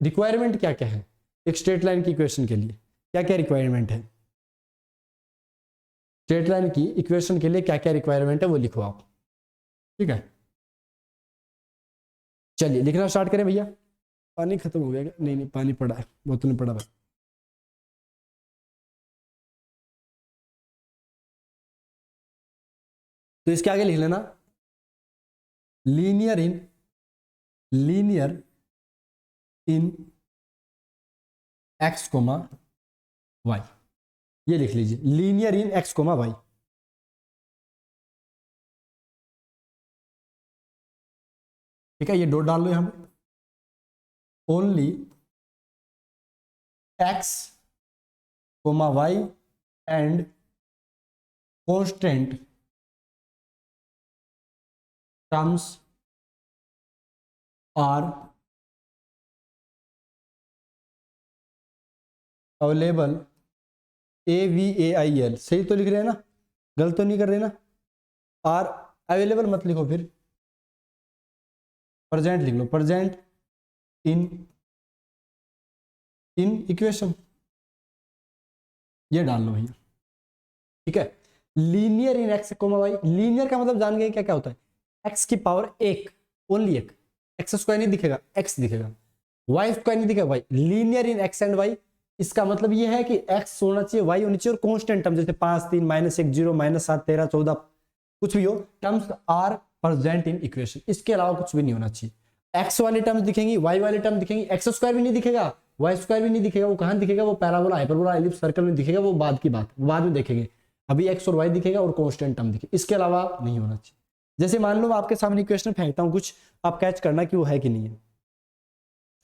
Requirement क्या क्या है एक स्ट्रेट लाइन की इक्वेशन के लिए? क्या क्या रिक्वायरमेंट है स्ट्रेट लाइन की इक्वेशन के लिए? क्या क्या रिक्वायरमेंट है वो लिखो आप, ठीक है। चलिए लिखना स्टार्ट करें भैया। पानी खत्म हो गया क्या? नहीं नहीं, पानी पड़ा है, बोतल में पड़ा बस। तो इसके आगे लिख लेना linear in X comma Y, ये लिख लीजिए linear in X comma Y. ठीक है, ये डॉट डाल लो यहां पे, only X comma Y and constant terms are available AVAIL, सही तो लिख रहे हैं ना, गलत तो नहीं कर रहे ना। आर अवेलेबल मत लिखो, फिर प्रेजेंट लिख लो, प्रेजेंट इन इक्वेशन, ये डाल लो भैया, ठीक है। Linear in X comma Y, linear का मतलब जान गए क्या क्या होता है, एक्स की पावर एक, ओनली एक, एक्स स्क्वायर नहीं दिखेगा, एक्स दिखेगा, वाई स्क्वायर नहीं दिखेगा, Y. Linear in X and Y, इसका मतलब ये है कि एक्स होना चाहिए, वाई होनी चाहिए, और कॉन्स्टेंट टर्म जैसे 5 3 -1 0 -7 13 14 कुछ भी हो, terms are present in equation, इसके अलावा कुछ भी नहीं होना चाहिए। एक्स वाले टर्म्स दिखेंगी, वाई वाले टर्म दिखेंगी, एक्स स्क्वायर भी नहीं दिखेगा, वाई स्क्वायर भी नहीं दिखेगा, वो कहां दिखेगा, वो पैराबोला हाइपरबोला एलिप्स सर्कल में दिखेगा, वो बाद की बात, बाद में देखेंगे। अभी एक्स और वाई दिखेगा और कांस्टेंट टर्म दिखेगा, इसके अलावा नहीं होना चाहिए। जैसे मान लो मैं आपके सामने इक्वेशन फेंकता हूं कुछ, आप कैच करना कि वो है कि नहीं है,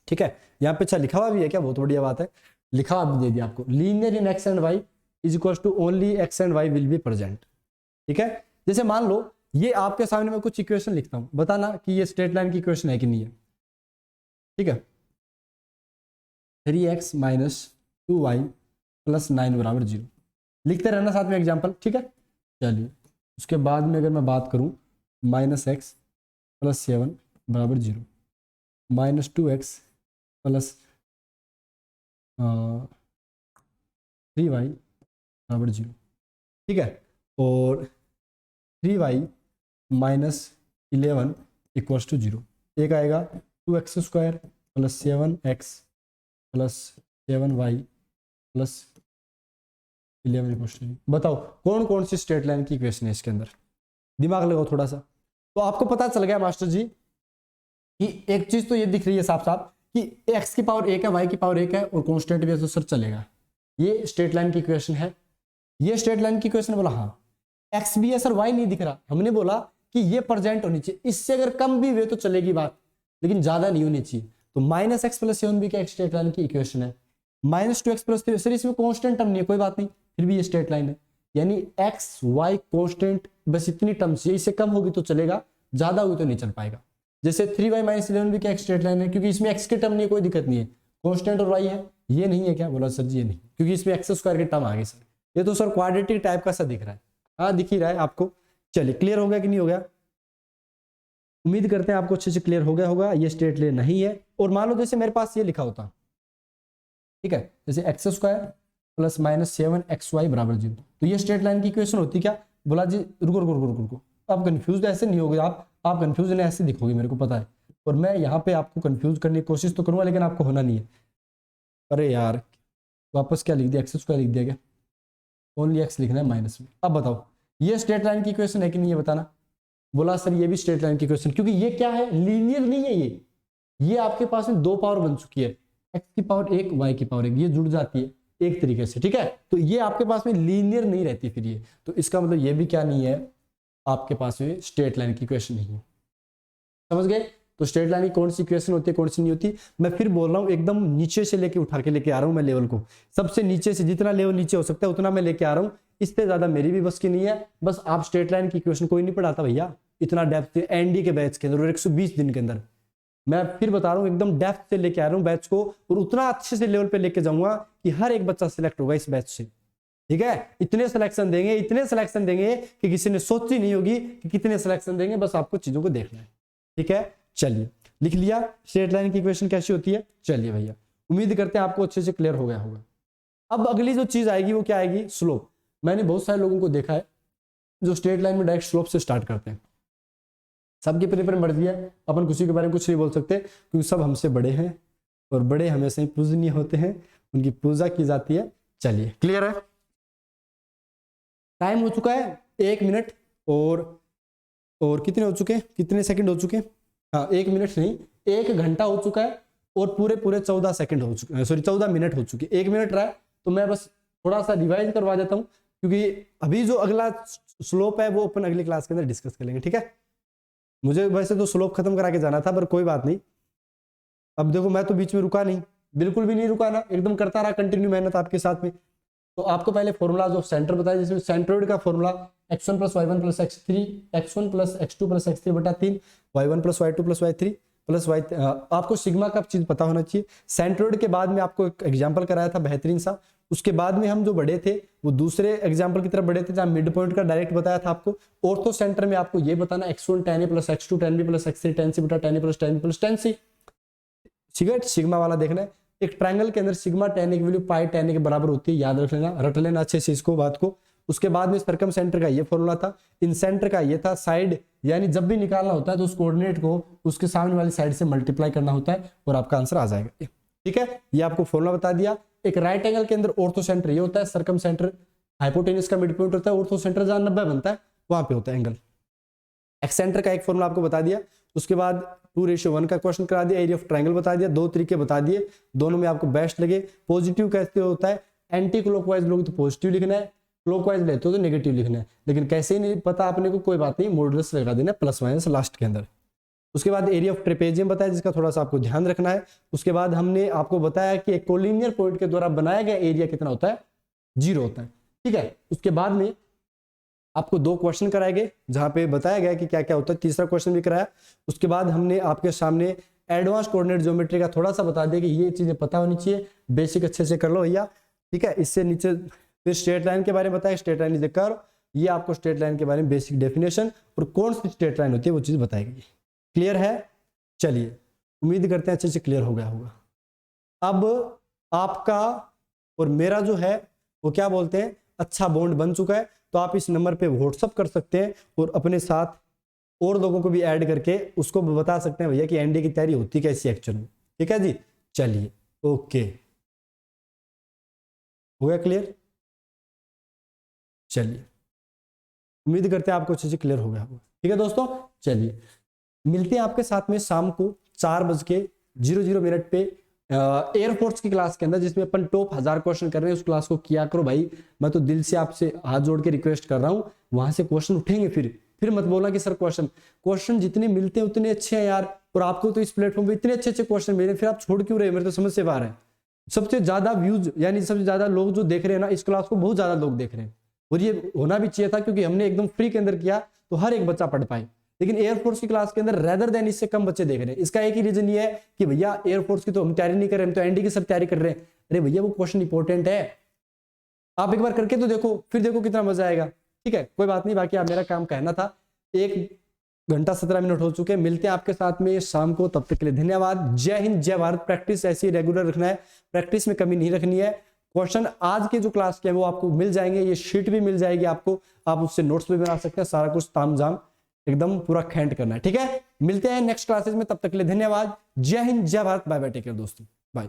ठीक है। यहाँ पे अच्छा लिखा हुआ भी है क्या, बहुत बढ़िया बात है, लिखा हुआ भी दे दिया आपको, linear in X and Y is equal to only X and Y will be present, ठीक है। जैसे मान लो ये आपके सामने मैं कुछ इक्वेशन लिखता हूं, बताना कि ये स्ट्रेट लाइन की इक्वेशन है कि नहीं है, ठीक है। 3x - 2y + 9 = 0, लिखते रहना साथ में एग्जाम्पल, ठीक है। चलिए उसके बाद में अगर मैं बात करूं, -x + 7 = 0, -2x + 3y = 0, ठीक है। और 3y - 11 = 0, एक आएगा 2x² + 7x + 7y + 11 = 0। बताओ कौन कौन सी स्ट्रेट लाइन की इक्वेशन है इसके अंदर, दिमाग लगाओ थोड़ा सा। तो आपको पता चल गया मास्टर जी कि एक चीज तो ये दिख रही है साफ साफ कि x की पावर 1 है, y की पावर 1 है, और कांस्टेंट भी है तो सर चलेगा, ये स्ट्रेट लाइन की इक्वेशन है, ये स्ट्रेट लाइन की इक्वेशन। बोला हाँ, x भी है सर, y नहीं दिख रहा, हमने बोला कि ये प्रेजेंट होनी चाहिए, इससे अगर कम भी हुए तो चलेगी बात, लेकिन ज्यादा नहीं होनी चाहिए। तो -x + 7 भी क्या स्ट्रेट लाइन की इक्वेशन है, -2x + 3, सर इसमें कांस्टेंट टर्म नहीं है, कोई बात नहीं, फिर भी ये स्ट्रेट लाइन है, यानी x y कांस्टेंट, बस इतनी टर्म्स, इससे कम होगी तो चलेगा, ज्यादा होगी तो नहीं चल पाएगा। जैसे 3y - 11 भी क्या स्ट्रेट लाइन है, क्योंकि इसमें x के टर्म नहीं है, कोई दिक्कत नहीं है, कांस्टेंट और y है, ये नहीं है क्या, बोला सर जी ये नहीं, क्योंकि इसमें x² के टर्म आ गए सर, ये तो सर क्वाड्रेटिक टाइप का सा दिख रहा है, हाँ दिख ही रहा है आपको। चलिए क्लियर हो गया कि नहीं हो गया, उम्मीद करते हैं आपको अच्छे से क्लियर हो गया होगा। ये स्ट्रेट लाइन नहीं है। और मान लो जैसे मेरे पास ये लिखा होता, ठीक है, जैसे x² + -7xy = 0, तो ये स्ट्रेट लाइन की इक्वेशन होती क्या, बोला जी रुको रुको रुको रुको, आप कंफ्यूज ऐसे नहीं होगे, आप कंफ्यूज नहीं ऐसे दिखोगे, मेरे को पता है, और मैं यहाँ पे आपको कंफ्यूज करने की कोशिश तो करूंगा, लेकिन आपको होना नहीं है। अरे यार वापस क्या लिख दिया, x² लिख दिया क्या, ओनली x लिखना है माइनस में। अब बताओ ये स्ट्रेट लाइन की इक्वेशन है कि नहीं है, बताना। बोला सर ये भी स्ट्रेट लाइन की इक्वेशन, क्योंकि ये क्या है, लीनियर नहीं है, ये आपके पास में 2 पावर बन चुकी है, x की पावर 1 y की पावर 1, ये जुड़ जाती है एक तरीके से, ठीक है। तो ये आपके पास में लीनियर नहीं रहती फिर ये, तो इसका मतलब ये भी क्या नहीं है, आपके पास में स्ट्रेट लाइन की इक्वेशन नहीं है, समझ गए। तो स्ट्रेट लाइन की कौन सी इक्वेशन होती है, कौन सी नहीं होती, मैं फिर बोल रहा हूँ, एकदम नीचे से लेके उठा के लेके आ रहा हूँ मैं लेवल को, सबसे नीचे से जितना लेवल नीचे हो सकता है उतना मैं लेके आ रहा हूँ, इससे ज्यादा मेरी भी बस की नहीं है। बस आप स्ट्रेट लाइन की इक्वेशन कोई नहीं पढ़ाता भैया इतना डेप्थ, एनडी के बैच के अंदर और 120 दिन के अंदर, मैं फिर बता रहा हूँ एकदम डेप्थ से लेके आ रहा हूँ बैच को, और उतना अच्छे से लेवल पे लेके जाऊंगा कि हर एक बच्चा सिलेक्ट होगा इस बैच से, ठीक है। इतने सिलेक्शन देंगे कि किसी ने सोची नहीं होगी कि कितने सिलेक्शन देंगे, बस आपको चीजों को देखना है, ठीक है। चलिए लिख लिया स्ट्रेट लाइन की इक्वेशन कैसी होती है। चलिए भैया उम्मीद करते हैं आपको अच्छे से क्लियर हो गया होगा। अब अगली जो चीज आएगी वो क्या आएगी, स्लोप। मैंने बहुत सारे लोगों को देखा है जो स्ट्रेट लाइन में डायरेक्ट स्लोप से स्टार्ट करते हैं, सबकी अपनी अपनी मर्जी है, अपन किसी के बारे में कुछ नहीं बोल सकते, क्योंकि सब हमसे बड़े हैं और बड़े हमेशा ही पूजनीय होते हैं, उनकी पूजा की जाती है। चलिए क्लियर है, टाइम हो चुका है 1 मिनट और कितने हो चुके हैं, कितने सेकंड हो चुके हैं, हाँ 1 मिनट नहीं 1 घंटा हो चुका है, और पूरे 14 सेकंड हो चुके हैं, सॉरी 14 मिनट हो चुके हैं, 1 मिनट रहा है। तो मैं बस थोड़ा सा रिवाइज करवा देता हूँ, क्योंकि अभी जो अगला स्लोप है वो अपन अगली क्लास के अंदर डिस्कस कर लेंगे, ठीक है। मुझे वैसे तो स्लोप खत्म करा के जाना था, पर कोई बात नहीं। अब देखो मैं तो बीच में रुका नहीं, बिल्कुल भी नहीं रुका ना, एकदम करता रहा कंटिन्यू मेहनत आपके साथ में। तो आपको पहले फॉर्मूलाज ऑफ सेंटर बताया, जिसमें सेंट्रोइड का formula x1 + y1 + x3, x1 + x2 + x3/3, y1 + y2 + y3 + y, आपको सिग्मा का चीज पता होना चाहिए। सेंट्रोइड के बाद में आपको एक एग्जांपल कराया था बेहतरीन सा, उसके बाद में हम जो बढ़े थे वो दूसरे एग्जाम्पल की तरफ बढ़े थे, जहां मिड पॉइंट का डायरेक्ट बताया था आपको। ऑर्थो सेंटर में आपको ये बताना x1 tan a plus x2 tan b plus x3 tan c बटा tan a plus tan b plus tan c। ठीक है, सिग्मा वाला देखना है। एक ट्रायंगल के अंदर सिग्मा tan a की वैल्यू पाई tan a के बराबर होती है, याद रख लेना, रट लेना अच्छे से इसको बात को। उसके बाद में सर्कम सेंटर का ये फॉर्मूला था, इन सेंटर का ये था, साइड यानी जब भी निकालना होता है तो उस कोऑर्डिनेट को उसके सामने वाली साइड से मल्टीप्लाई करना होता है और आपका आंसर आ जाएगा। ठीक है, ये आपको फॉर्मूला बता दिया। एक राइट एंगल के अंदर ऑर्थो सेंटर ये होता है, सर्कम सेंटर हाइपोटेन्यूज का मिड पॉइंट होता है, ऑर्थो सेंटर जहां 90 बनता है वहां पे होता है एंगल। एक्सेंटर का एक फॉर्मूला आपको बता दिया। उसके बाद 2:1 का क्वेश्चन करा दिया, एरिया ऑफ ट्रायंगल बता दिया, दो तरीके बता दिए, दोनों में आपको बेस्ट लगे। पॉजिटिव कैसे होता है, एंटी क्लॉकवाइज लोगे तो पॉजिटिव लिखना है, क्लॉकवाइज लेते हो तो नेगेटिव लिखना है, लेकिन कैसे ही नहीं पता आपने को कोई बात नहीं, मॉडुलस लगा देना प्लस माइनस लास्ट के अंदर। उसके बाद एरिया ऑफ ट्रेपेजियम बताया, जिसका थोड़ा सा आपको ध्यान रखना है। उसके बाद हमने आपको बताया कि एक कोलिनियर पॉइंट के द्वारा बनाया गया एरिया कितना होता है, 0 होता है। ठीक है, उसके बाद में आपको 2 क्वेश्चन कराए गए जहां पे बताया गया कि क्या क्या होता है, तीसरा क्वेश्चन भी कराया। उसके बाद हमने आपके सामने एडवांस कोऑर्डिनेट ज्योमेट्री का थोड़ा सा बता दिया कि ये चीजें पता होनी चाहिए, बेसिक अच्छे से कर लो भैया। ठीक है, इससे नीचे फिर स्ट्रेट लाइन के बारे में बताया, straight line is the curve, ये आपको स्ट्रेट लाइन के बारे में बेसिक डेफिनेशन और कौन सी स्ट्रेट लाइन होती है वो चीज बताएगी। क्लियर है? चलिए, उम्मीद करते हैं अच्छे से क्लियर हो गया होगा। अब आपका और मेरा जो है वो क्या बोलते हैं, अच्छा बॉन्ड बन चुका है। तो आप इस नंबर पे व्हाट्सअप कर सकते हैं और अपने साथ और लोगों को भी ऐड करके उसको बता सकते हैं भैया कि एनडीए की तैयारी होती कैसी एक्चुअल में। ठीक है जी, चलिए ओके, हो गया क्लियर? चलिए, उम्मीद करते हैं आपको अच्छे से क्लियर हो गया होगा। ठीक है दोस्तों, चलिए मिलते हैं आपके साथ में शाम को 4:00 पे एयरफोर्स की क्लास के अंदर, जिसमें अपन टॉप 1000 क्वेश्चन कर रहे हैं। उस क्लास को किया करो भाई, मैं तो दिल से आपसे हाथ जोड़ के रिक्वेस्ट कर रहा हूं, वहां से क्वेश्चन उठेंगे। फिर मत बोलना कि सर क्वेश्चन जितने मिलते हैं उतने अच्छे हैं यार, और आपको तो इस प्लेटफॉर्म पे इतने अच्छे अच्छे क्वेश्चन मिले, फिर आप छोड़ क्यों रहे? मेरे तो समझ से बाहर है। सबसे ज्यादा व्यूज यानी सबसे ज्यादा लोग जो देख रहे हैं ना इस क्लास को, बहुत ज्यादा लोग देख रहे हैं, और ये होना भी चाहिए था क्योंकि हमने एकदम फ्री के अंदर किया तो हर एक बच्चा पढ़ पाए। लेकिन एयरफोर्स की क्लास के अंदर रेदर देन इससे कम बच्चे देख रहे हैं। इसका एक ही रीजन ये है कि भैया एयरफोर्स की तो हम तैयारी नहीं कर रहे, हम तो एनडी की सब तैयारी कर रहे हैं। अरे भैया वो क्वेश्चन इंपॉर्टेंट है, आप एक बार करके तो देखो, फिर देखो कितना मजा आएगा। ठीक है, कोई बात नहीं, बाकी आप मेरा काम कहना था। 1 घंटा 17 मिनट हो चुके हैं, मिलते हैं आपके साथ में शाम को, तब तक के लिए धन्यवाद। जय हिंद, जय भारत। प्रैक्टिस ऐसी रेगुलर रखना है, प्रैक्टिस में कमी नहीं रखनी है। क्वेश्चन आज के जो क्लास के हैं वो आपको मिल जाएंगे, ये शीट भी मिल जाएगी आपको, आप उससे नोट्स भी बना सकते हैं, सारा कुछ तामझाम एकदम पूरा खैंट करना है। ठीक है, मिलते हैं नेक्स्ट क्लासेस में, तब तक के लिए धन्यवाद। जय हिंद, जय Bharat. Bye bye, take care दोस्तों, बाय।